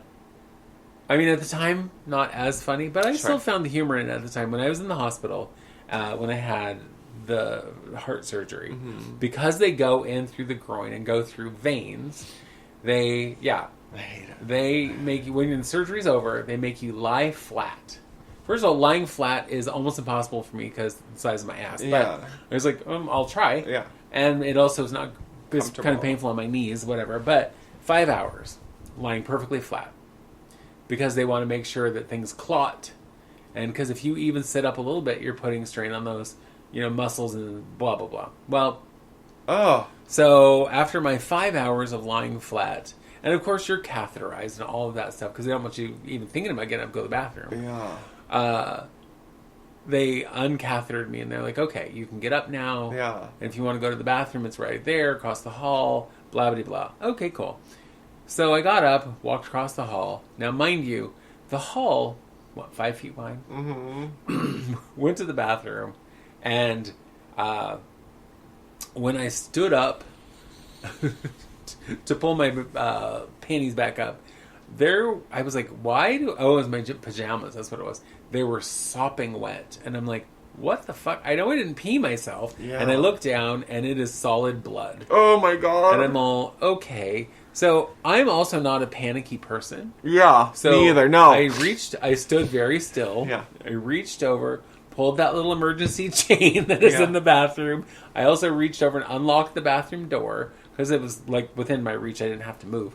mean, at the time, not as funny, but I still found the humor in it at the time. When I was in the hospital, when I had the heart surgery, because they go in through the groin and go through veins, they make you, when the surgery's over, they make you lie flat. First of all, lying flat is almost impossible for me because the size of my ass. But I was like, I'll try. Yeah. And it also is not, it's kind of painful on my knees, whatever. But 5 hours lying perfectly flat because they want to make sure that things clot. And because if you even sit up a little bit, you're putting strain on those, muscles and blah, blah, blah. Well, so after my 5 hours of lying flat, and of course you're catheterized and all of that stuff because they don't want you even thinking about getting up to go to the bathroom. Yeah. They uncathetered me and they're like, okay, you can get up now. Yeah. And if you want to go to the bathroom, it's right there across the hall, blah, blah, blah. Okay, cool. So I got up, walked across the hall. Now, mind you, the hall... 5 feet wide? Mm-hmm. Went to the bathroom, and when I stood up to pull my panties back up, I was like, why do... Oh, it was my pajamas, that's what it was. They were sopping wet, and I'm like, what the fuck? I know I didn't pee myself, and I look down, and it is solid blood. Oh my god. And I'm all, okay... So, I'm also not a panicky person. Yeah, so me either, no. I stood very still. Yeah. I reached over, pulled that little emergency chain that is in the bathroom. I also reached over and unlocked the bathroom door, because it was, within my reach, I didn't have to move.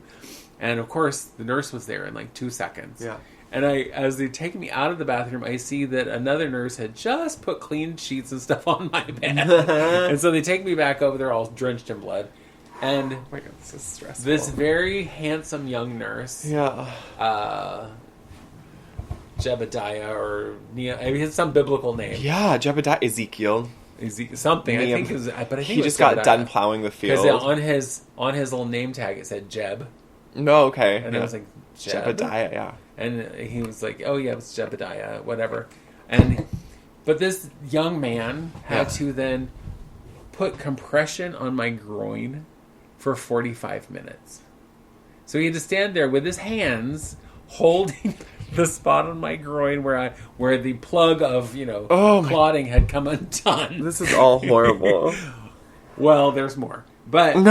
And, of course, the nurse was there in, 2 seconds. Yeah. And as they take me out of the bathroom, I see that another nurse had just put clean sheets and stuff on my bed. And so they take me back over there all drenched in blood. And oh my God, this is stressful. This very handsome young nurse, Jebediah or it's some biblical name. Yeah, Jebediah, Ezekiel, something. I think it was, but I think he just got done plowing the field. Because on his little name tag it said Jeb. No, okay, and I was like Jebediah, yeah. And he was like, oh yeah, it's Jebediah, whatever. But this young man had to then put compression on my groin for 45 minutes. So he had to stand there with his hands holding the spot on my groin where the plug of, clotting had come undone. This is all horrible. Well, there's more. But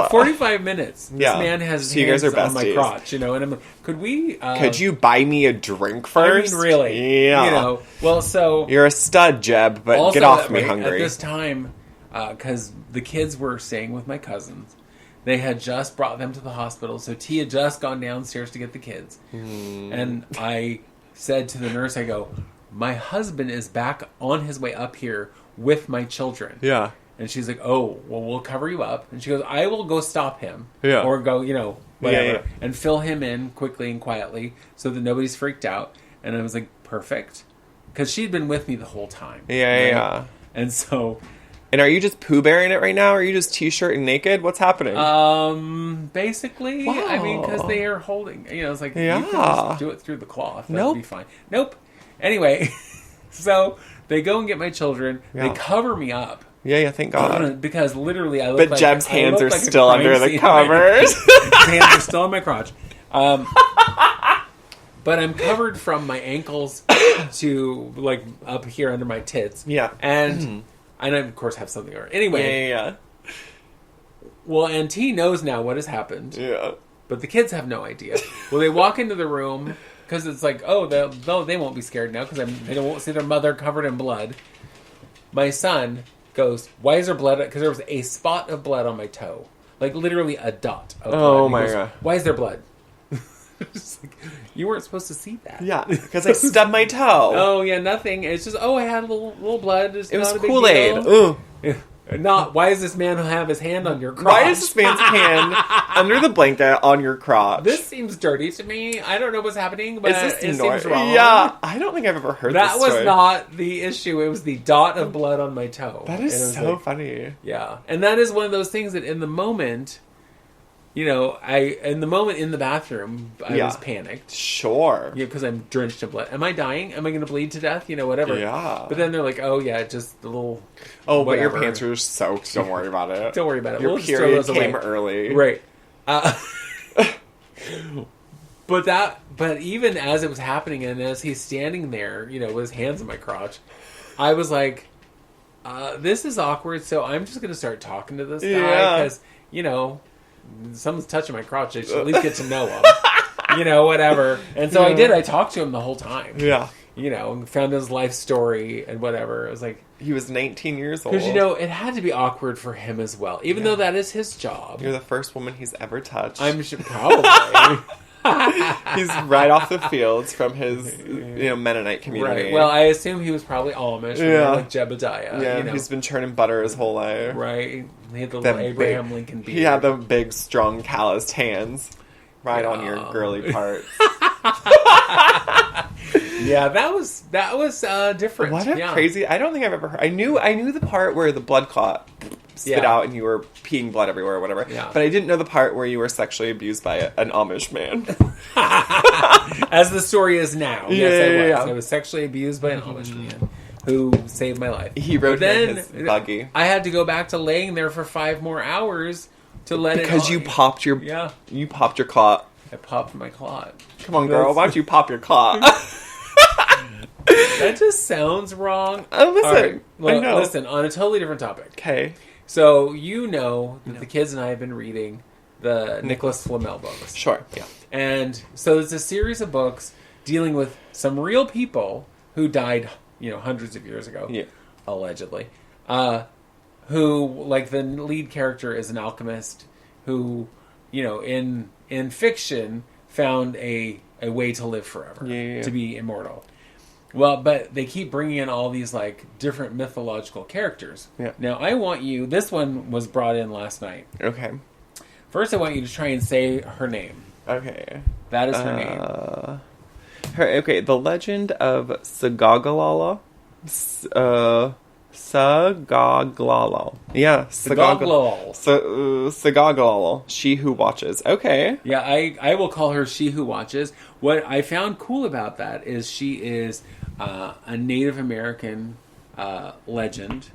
45 minutes. This man has so hands on my crotch, and I'm like, could you buy me a drink first? I mean, really? Yeah. Well, so... You're a stud, Jeb, but also, get off me hungry. At this time, because the kids were staying with my cousins, they had just brought them to the hospital, so T had just gone downstairs to get the kids. And I said to the nurse, I go, my husband is back on his way up here with my children. Yeah. And she's like, oh, well, we'll cover you up. And she goes, I will go stop him. Yeah. Or go, whatever. And fill him in quickly and quietly so that nobody's freaked out. And I was like, perfect. Because she'd been with me the whole time. Yeah. And so... And are you just Pooh Bearing it right now? Or are you just T-shirt and naked? What's happening? Basically, wow. I mean, because they are holding, it's like, you can just do it through the cloth. That'd be fine. Nope. Anyway, so they go and get my children. Yeah. They cover me up. Yeah, thank God. Because literally I look But Jeb's hands are still under the covers. His hands are still on my crotch. But I'm covered from my ankles to, up here under my tits. Yeah. And I, of course, have something on. Anyway. Yeah. Well, and T knows now what has happened. Yeah. But the kids have no idea. Well, they walk into the room, because it's like, oh, they won't be scared now, because they won't see their mother covered in blood. My son goes, why is there blood? Because there was a spot of blood on my toe. Literally a dot of blood. Oh, my God. Why is there blood? Just like, you weren't supposed to see that. Yeah, because I stubbed my toe. Oh, yeah, nothing. It's just, I had a little blood. It's it was not a big Kool-Aid. deal. Ooh. Not, why does this man have his hand on your crotch? Why is this man's hand under the blanket on your crotch? This seems dirty to me. I don't know what's happening, but it seems wrong. Yeah, I don't think I've ever heard that. This That was story. not the issue. It was the dot of blood on my toe. That is so funny. Yeah. And that is one of those things that in the moment, in the moment in the bathroom, I was panicked. Sure. Yeah, because I'm drenched in blood. Am I dying? Am I going to bleed to death? Whatever. Yeah. But then they're like, oh, yeah, just a little... Oh, whatever. but your pants were soaked. Don't worry about it. Don't worry about it. Your we'll period just throw those came away. early. Right. But even as it was happening and as he's standing there, with his hands in my crotch, I was like, this is awkward, so I'm just going to start talking to this guy because, someone's touching my crotch. I should at least get to know him. Whatever. And so I did. I talked to him the whole time. Yeah. Found his life story and whatever. It was like... He was 19 years old. Because, it had to be awkward for him as well. Even though that is his job. You're the first woman he's ever touched. I'm sure, probably. He's right off the fields from his, Mennonite community. Right. Well, I assume he was probably Amish, like Jebediah. Yeah, he's been churning butter his whole life. Right. He had the little Abraham Lincoln beard. He had the big, strong, calloused hands right on your girly parts. Yeah, that was different. What a crazy! I don't think I've ever heard. I knew the part where the blood clot spit out and you were peeing blood everywhere or whatever. Yeah. But I didn't know the part where you were sexually abused by an Amish man. As the story is now. Yes, I was. I was sexually abused by an Amish man who saved my life. He rode in his buggy. I had to go back to laying there for 5 more hours to let because you popped your you popped your clot. I popped my clot. Come on, girl. Why don't you pop your clot? That just sounds wrong. Listen. Right. Well, I know. Listen, on a totally different topic. Okay. So, that the kids and I have been reading the Nicholas Flamel books. Sure. Yeah. And so it's a series of books dealing with some real people who died, hundreds of years ago. Yeah. Allegedly. Who, like, the lead character is an alchemist who, in fiction found a way to live forever. To be immortal. Well, but they keep bringing in all these, like, different mythological characters. Yeah. Now, I want you... This one was brought in last night. Okay. First, I want you to try and say her name. Okay. That is her name. Okay, The Legend of Sagaglala. Sagaglala. Yeah, Sagaglala. Sagaglala. She Who Watches. Okay. Yeah, I will call her She Who Watches. What I found cool about that is she is a Native American legend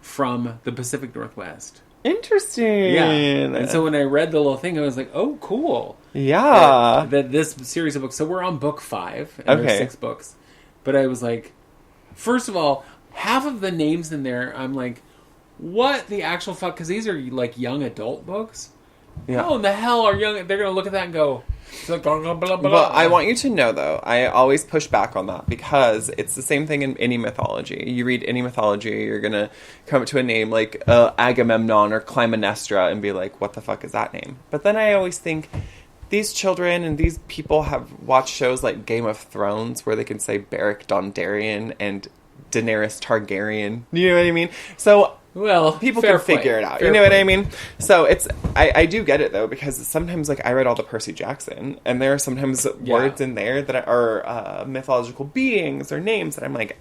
from the Pacific Northwest. Interesting. Yeah. And so when I read the little thing, I was like, oh, cool. Yeah. That this series of books. So we're on book 5, and there's 6 books. But I was like, first of all, half of the names in there, I'm like, what the actual fuck? Because these are like young adult books. Yeah. How in the hell are young? They're going to look at that and go, blah, blah, blah, blah. Well, I want you to know, though, I always push back on that because it's the same thing in any mythology. You read any mythology, you're going to come to a name like Agamemnon or Clytemnestra and be like, what the fuck is that name? But then I always think these children and these people have watched shows like Game of Thrones where they can say Beric Dondarrion and Daenerys Targaryen. You know what I mean? So... Well, people can figure it out. You know what I mean? So it's I do get it though, because sometimes like I read all the Percy Jackson and there are sometimes words in there that are mythological beings or names that I'm like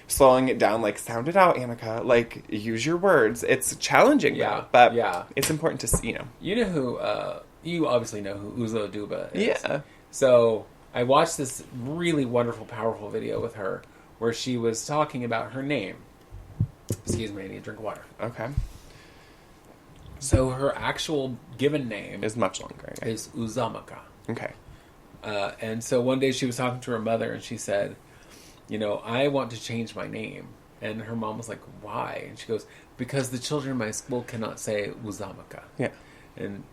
slowing it down, like sound it out, Annika, like use your words. It's challenging though, but it's important to see, You know who you obviously know who Uzo Aduba is. Yeah. So I watched this really wonderful, powerful video with her where she was talking about her name. Excuse me, I need a drink of water. Okay. So her actual given name is much longer. Yeah. Is Uzamaka. Okay. And so one day she was talking to her mother and she said, I want to change my name. And her mom was like, why? And she goes, because the children in my school cannot say Uzamaka. Yeah. And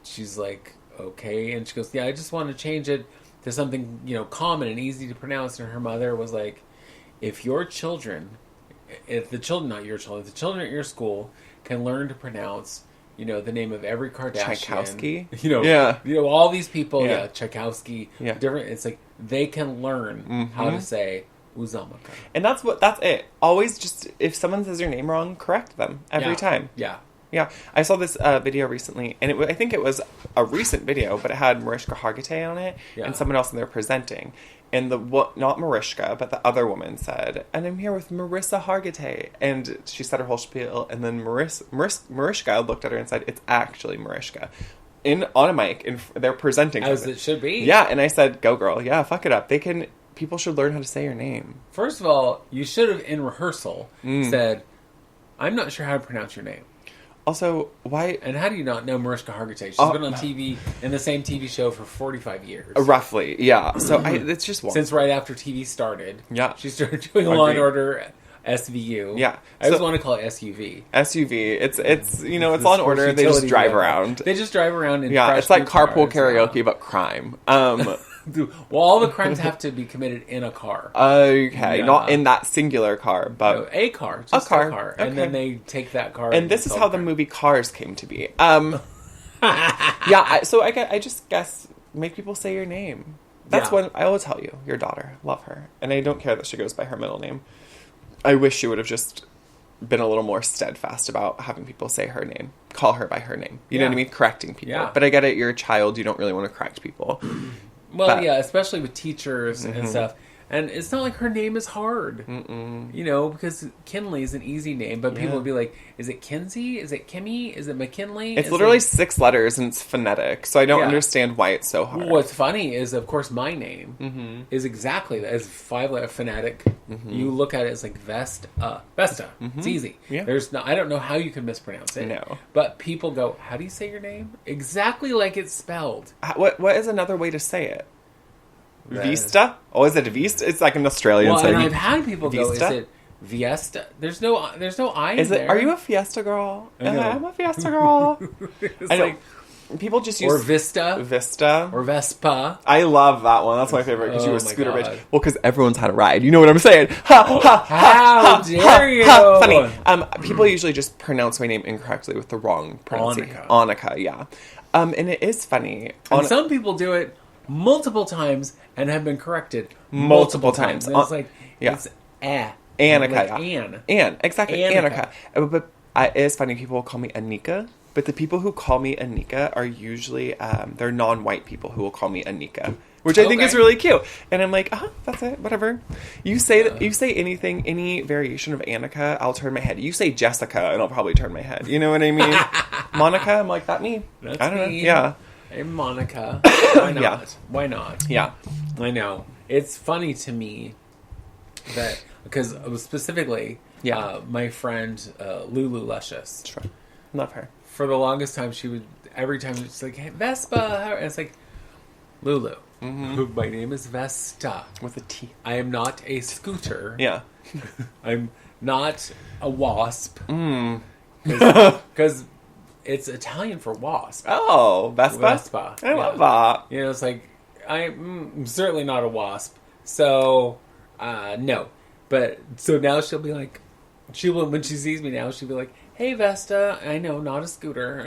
she's like, okay. And she goes, yeah, I just want to change it to something, common and easy to pronounce. And her mother was like, if the children, not your children, if the children at your school can learn to pronounce, the name of every Kardashian. Tchaikovsky. Yeah. All these people, Yeah. Tchaikovsky, Yeah. different. It's like they can learn how to say Uzumaki. And that's it. Always just, if someone says your name wrong, correct them every time. Yeah. Yeah. I saw this video recently, and I think it was a recent video, but it had Mariska Hargitay on it, and someone else in there presenting. And not Mariska, but the other woman said, and I'm here with Marissa Hargitay. And she said her whole spiel, and then Mariska looked at her and said, it's actually Mariska. On a mic, and they're presenting. As it should be. Yeah, and I said, go girl. Yeah, fuck it up. People should learn how to say your name. First of all, you should have, in rehearsal, said, I'm not sure how to pronounce your name. Also, why... And how do you not know Mariska Hargitay? She's been on TV, in the same TV show for 45 years. Roughly, yeah. So it's just... Since right after TV started. Yeah. She started doing Law & Order SVU. Yeah. I just want to call it SUV. SUV. It's Law & Order. They just drive around. They just drive around and it's like carpool karaoke, but crime. Well, all the crimes have to be committed in a car. Okay, not in that singular car, but... No, a car. Just a car. Okay. And then they take that car. And this is how the movie Cars came to be. I just guess, make people say your name. That's what I will tell you. Your daughter. Love her. And I don't care that she goes by her middle name. I wish she would have just been a little more steadfast about having people say her name. Call her by her name. You know what I mean? Correcting people. Yeah. But I get it, you're a child, you don't really want to correct people. Well, especially with teachers and stuff. And it's not like her name is hard. Because Kinley is an easy name, but people would be like, is it Kinsey? Is it Kimmy? Is it McKinley? It's literally 6 letters and it's phonetic, so I don't understand why it's so hard. What's funny is, of course, my name is exactly that. It's 5-letter phonetic. You look at it, it's like Vesta. It's easy. Yeah. I don't know how you can mispronounce it. No. But people go, how do you say your name? Exactly like it's spelled. What is another way to say it? Vista? Oh, is it Vista? It's like an Australian saying. And I've had people go, is it Viesta? There's no I is it? there. Are you a Fiesta girl? I'm a Fiesta girl. I know. People just use... Or Vista. Vista. Or Vespa. I love that one. That's my favorite because you were a scooter God. bitch. Well, because everyone's had a ride. You know what I'm saying? How dare you? Funny. People usually just pronounce my name incorrectly with the wrong pronunciation. Annika, yeah. And it is funny. And some people do it multiple times and have been corrected multiple times. And it's like, it's Annika, like yeah. Anne, exactly. Annika. But it is funny, people will call me Anika, but the people who call me Anika are usually, they're non-white people who will call me Anika, which I think is really cute. And I'm like, that's it, whatever. You say you say anything, any variation of Annika, I'll turn my head. You say Jessica, and I'll probably turn my head. You know what I mean? Monica, I'm like, that me. That's I don't know. me. Yeah. Hey, Monica. Why not? Yeah. Why not? Yeah. I know. It's funny to me that, because specifically, my friend Lulu Luscious. Sure. Love her. For the longest time, she would, every time she's like, hey, Vespa. And it's like, Lulu. My name is Vesta. With a T. I am not a scooter. Yeah. I'm not a wasp. Because it's Italian for wasp. Oh, Vespa? Vespa. I love that. It's like, I'm certainly not a wasp. So, no. But, so now she'll be like, when she sees me now, she'll be like, hey, Vesta. I know, not a scooter.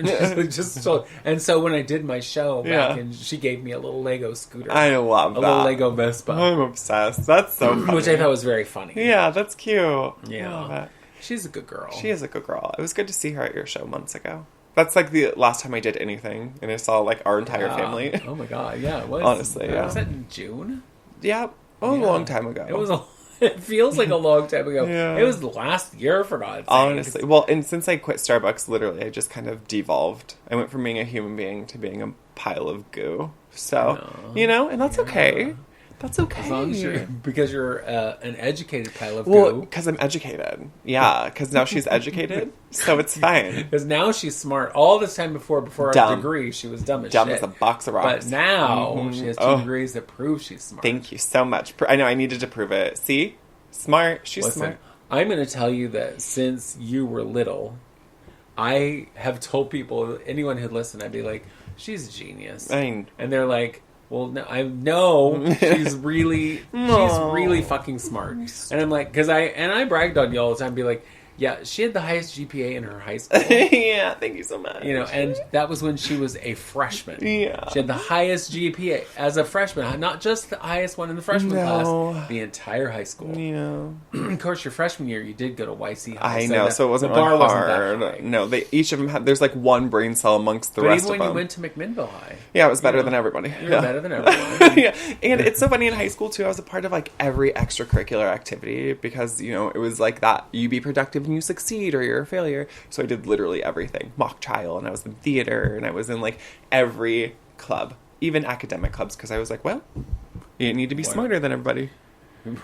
And so when I did my show back, and she gave me a little Lego scooter. I love that. A little Lego Vespa. I'm obsessed. That's so funny. Which I thought was very funny. Yeah, that's cute. Yeah. I love it. She's a good girl. She is a good girl. It was good to see her at your show months ago. That's like the last time I did anything, and I saw like our entire family. Oh my god, yeah, it was. Honestly, yeah. Was that in June? Yeah. A long time ago. It feels like a long time ago. Yeah. It was last year, for God's sake. Honestly. Well, and since I quit Starbucks, literally, I just kind of devolved. I went from being a human being to being a pile of goo. So, and that's okay. That's okay. As long as because you're an educated pile of goo. Well, because I'm educated. Yeah, because now she's educated, so it's fine. Because now she's smart. All this time before her degree, she was dumb as shit. Dumb as a box of rocks. But now she has 2 degrees that prove she's smart. Thank you so much. I know, I needed to prove it. See? Smart. She's smart. I'm going to tell you that since you were little, I have told people, anyone who'd listen, I'd be like, she's a genius. And they're like, well, no, I know she's really fucking smart. And I'm like, because I bragged on you all the time, be like, Yeah, she had the highest GPA in her high school. Yeah, thank you so much. You know, and that was when she was a freshman. Yeah. She had the highest GPA as a freshman, not just the highest one in the freshman class, the entire high school. Yeah. Of course, your freshman year, you did go to YC High. I know, so it wasn't the bar really wasn't hard. that high. No, they each of them had. There's like one brain cell amongst the But rest even of when them. you went to McMinnville High, Yeah, it was better than everybody. you were better than everyone. Yeah, and it's so funny in high school too. I was a part of like every extracurricular activity because it was like that. You be productive and you succeed, or you're a failure. So I did literally everything. Mock trial, and I was in theater, and I was in like every club, even academic clubs, because I was like, well, you need to be smarter than everybody.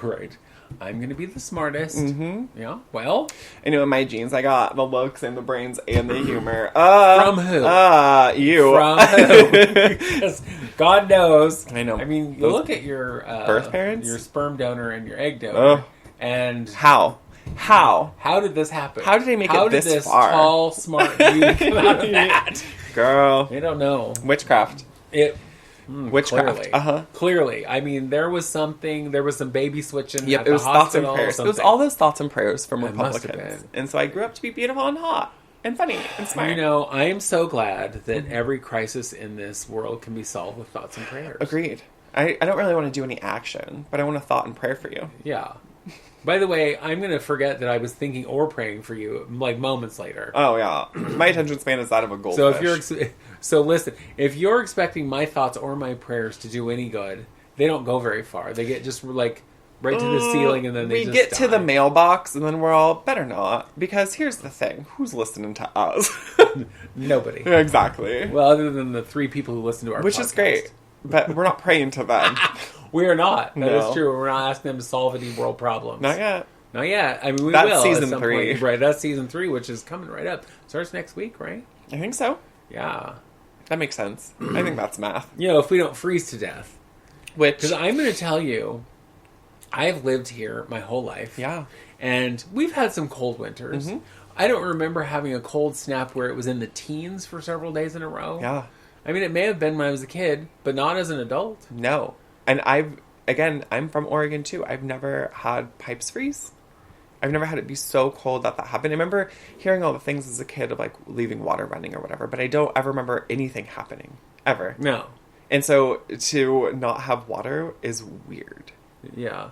Right. I'm going to be the smartest. Mm-hmm. Yeah. Well, I know in my genes I got the looks and the brains and the humor. From who? You. From who? 'Cause God knows. I know. I mean, you Those look at your birth parents, your sperm donor and your egg donor, and How did this happen? How did they make it this this far? tall, smart dude come out of that? Girl, I don't know. witchcraft. Clearly. Uh-huh. Clearly. I mean, there was some baby switching Yep, at it was the thoughts and hospital. prayers. It was all those thoughts and prayers from It must have Republicans. been. And so I grew up to be beautiful and hot and funny and smart. You know, I am so glad that every crisis in this world can be solved with thoughts and prayers. Agreed. I don't really want to do any action, but I want a thought and prayer for you. Yeah. By the way, I'm going to forget that I was thinking or praying for you like moments later. Oh, yeah. My attention span is that of a goldfish. So listen, if you're expecting my thoughts or my prayers to do any good, they don't go very far. They get just like right to the ceiling, and then they we just get die. to the mailbox, and then we're all better not, because here's the thing: who's listening to us? Nobody. Exactly. Well, other than the 3 people who listen to our Which podcast. is great, but we're not praying to them. We are not. That No. is true. We're not asking them to solve any world problems. Not yet. Not yet. I mean, we That's will. season at some 3. point. Right. That's season 3, which is coming right up. Starts next week, right? I think so. Yeah. That makes sense. I think that's math. You know, if we don't freeze to death. Which, Because I'm going to tell you, I've lived here my whole life. yeah. And we've had some cold winters. Mm-hmm. I don't remember having a cold snap where it was in the teens for several days in a row. Yeah. I mean, it may have been when I was a kid, but not as an adult. No. And I'm from Oregon too. I've never had pipes freeze. I've never had it be so cold that happened. I remember hearing all the things as a kid of like leaving water running or whatever, but I don't ever remember anything happening. Ever. No. And so to not have water is weird. Yeah.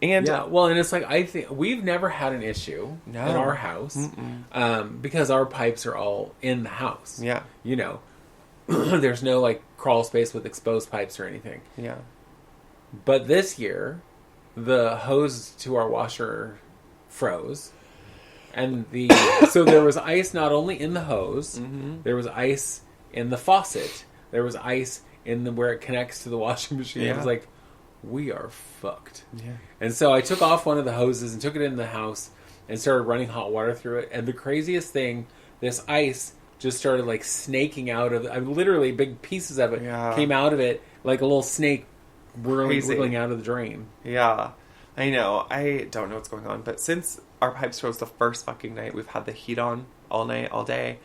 And Yeah, well, and it's like, I think we've never had an issue in our house because our pipes are all in the house. yeah. You know, there's no like crawl space with exposed pipes or anything. Yeah. But this year, the hose to our washer froze. And so there was ice not only in the hose, there was ice in the faucet, there was ice in where it connects to the washing machine. Yeah. I was like, we are fucked. Yeah. And so I took off one of the hoses and took it in the house and started running hot water through it. And the craziest thing, this ice just started like snaking out of literally big pieces of it came out of it like a little snake wiggling out of the drain. Yeah. I know. I don't know what's going on, but since our pipes froze the first fucking night, we've had the heat on all night, all day.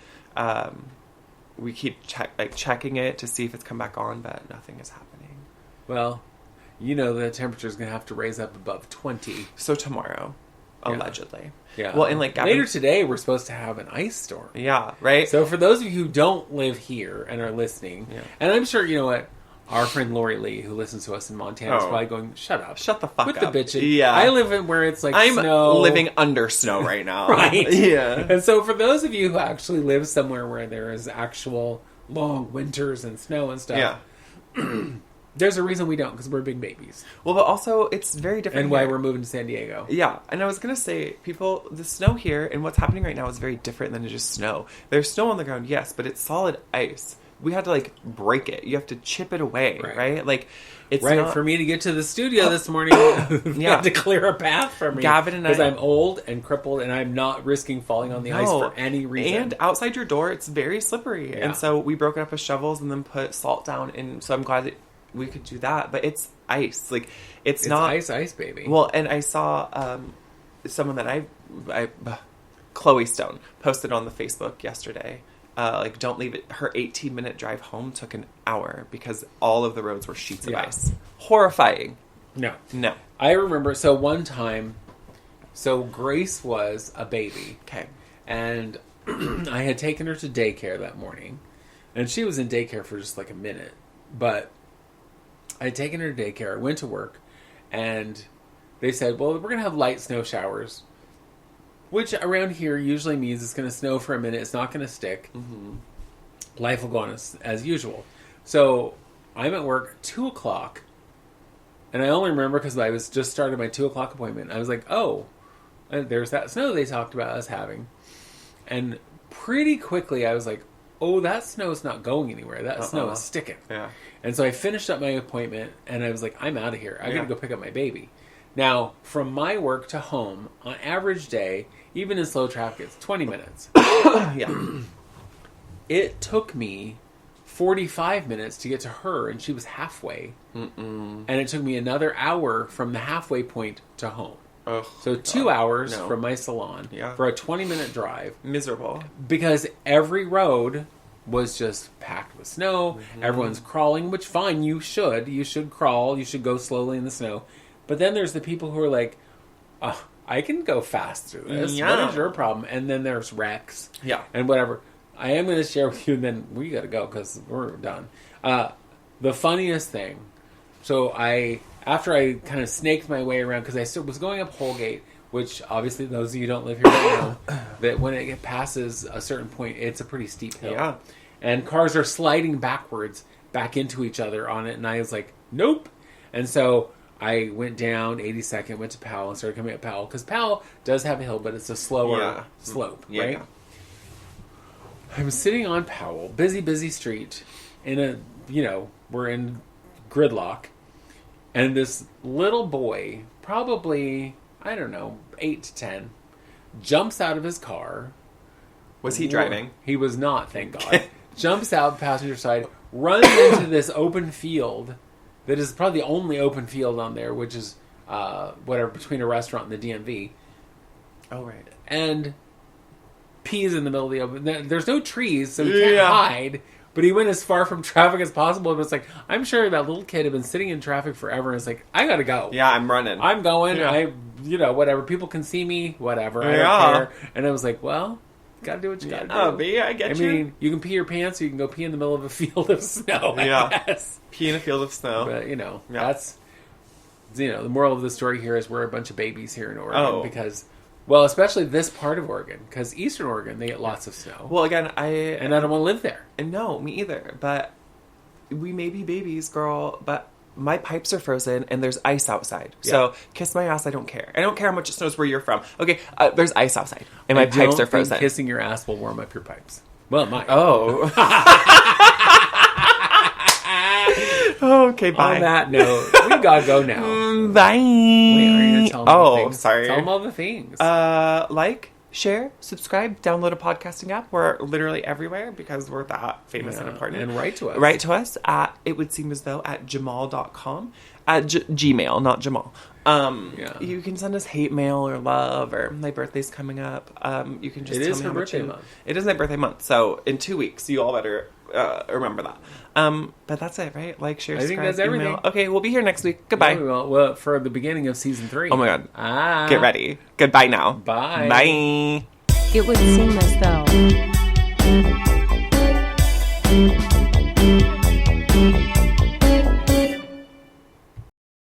We keep checking it to see if it's come back on, but nothing is happening. Well, you know the temperature's going to have to raise up above 20. So tomorrow, allegedly. Yeah. Well, and like later today, we're supposed to have an ice storm. Yeah, right? So for those of you who don't live here and are listening, and I'm sure, you know what, our friend Lori Lee, who listens to us in Montana, is probably going, shut up. Shut the fuck Quit up. the bitching. Yeah. I live in where it's like I'm snow. living under snow right now. Right. Yeah. And so for those of you who actually live somewhere where there is actual long winters and snow and stuff, there's a reason we don't, because we're big babies. Well, but also, it's very different And here. why we're moving to San Diego. Yeah, and I was going to say, the snow here and what's happening right now is very different than just snow. There's snow on the ground, yes, but it's solid ice. We had to, like, break it. You have to chip it away, right? Like, it's not... For me to get to the studio this morning, you had to clear a path for me. Gavin and I... Because I'm old and crippled, and I'm not risking falling on the ice for any reason. And outside your door, it's very slippery. Yeah. And so we broke it up with shovels and then put salt down, and so I'm glad that we could do that. But it's ice. Like, it's not... ice, baby. Well, and I saw someone that I Chloe Stone, posted on the Facebook yesterday, like, don't leave it. Her 18-minute drive home took an hour because all of the roads were sheets of ice. Horrifying. No. No. I remember, so one time, So Grace was a baby. Okay. And I had taken her to daycare that morning. And she was in daycare for just like a minute. But I had taken her to daycare. I went to work. And they said, well, we're going to have light snow showers. Which around here usually means it's going to snow for a minute. It's not going to stick. Mm-hmm. Life will go on as usual. So I'm at work 2 o'clock. And I only remember because I was just started my 2 o'clock appointment. I was like, oh, there's that snow they talked about us having. And pretty quickly I was like, oh, that snow's not going anywhere. That snow is sticking. Yeah. And so I finished up my appointment and I was like, I'm out of here. I got to go pick up my baby. Now, from my work to home, on average day, even in slow traffic, it's 20 minutes. Yeah. It took me 45 minutes to get to her, and she was halfway. And it took me another hour from the halfway point to home. Ugh, so 2 hours from my salon for a 20-minute drive. Miserable. Because every road was just packed with snow. Mm-hmm. Everyone's crawling, which fine, you should. You should crawl. You should go slowly in the snow. But then there's the people who are like, oh, I can go fast through this. Yeah. What is your problem? And then there's wrecks. Yeah. And whatever. I am going to share with you, and then we got to go because we're done. The funniest thing. So after I kind of snaked my way around, because I still was going up Holgate, which obviously those of you who don't live here don't know, that when it passes a certain point, it's a pretty steep hill. Yeah. And cars are sliding backwards back into each other on it, and I was like, nope. And so I went down 82nd, went to Powell, and started coming up Powell, because Powell does have a hill, but it's a slower slope, right? Yeah. I'm sitting on Powell, busy street, we're in gridlock, and this little boy, probably, 8 to 10, jumps out of his car. Was he driving? He was not, thank God. Jumps out passenger side, runs into this open field that is probably the only open field on there, which is between a restaurant and the DMV. Oh, right. And pees in the middle of the open. There's no trees, so he can't hide. But he went as far from traffic as possible. But it's like, I'm sure that little kid had been sitting in traffic forever, and it's like, I gotta go. Yeah, I'm running. I'm going. Yeah. Whatever. People can see me. Whatever. I don't care. And I was like, well, gotta do what you gotta do. Oh, B, I get you. I mean, you can pee your pants, or you can go pee in the middle of a field of snow. I guess. Pee in a field of snow. But that's the moral of the story here is we're a bunch of babies here in Oregon because. Well, especially this part of Oregon, because Eastern Oregon, they get lots of snow. Well, again, I don't want to live there. No, me either. But we may be babies, girl, but my pipes are frozen and there's ice outside. Yeah. So kiss my ass, I don't care. I don't care how much it snows where you're from. Okay, there's ice outside and my pipes are frozen. Kissing your ass will warm up your pipes. Well, it might. Oh. Okay, bye. On that note, we gotta go now. Bye. Wait, are you gonna tell them the things? Sorry. Tell them all the things. Like, share, subscribe, download a podcasting app. We're literally everywhere because we're that famous and important. And write to us. Write to us at itwouldseemasthough@gmail.com. At Gmail, not Jamal. You can send us hate mail or love, or my birthday's coming up. You can just tell me her birthday month. It is my birthday month, so in 2 weeks, you all better remember that. But that's it, right? Like, share, subscribe, I think that's everything. Email. Okay, we'll be here next week. Goodbye. Well, for the beginning of season 3. Oh my God. Get ready. Goodbye now. Bye. Bye. It would seem as though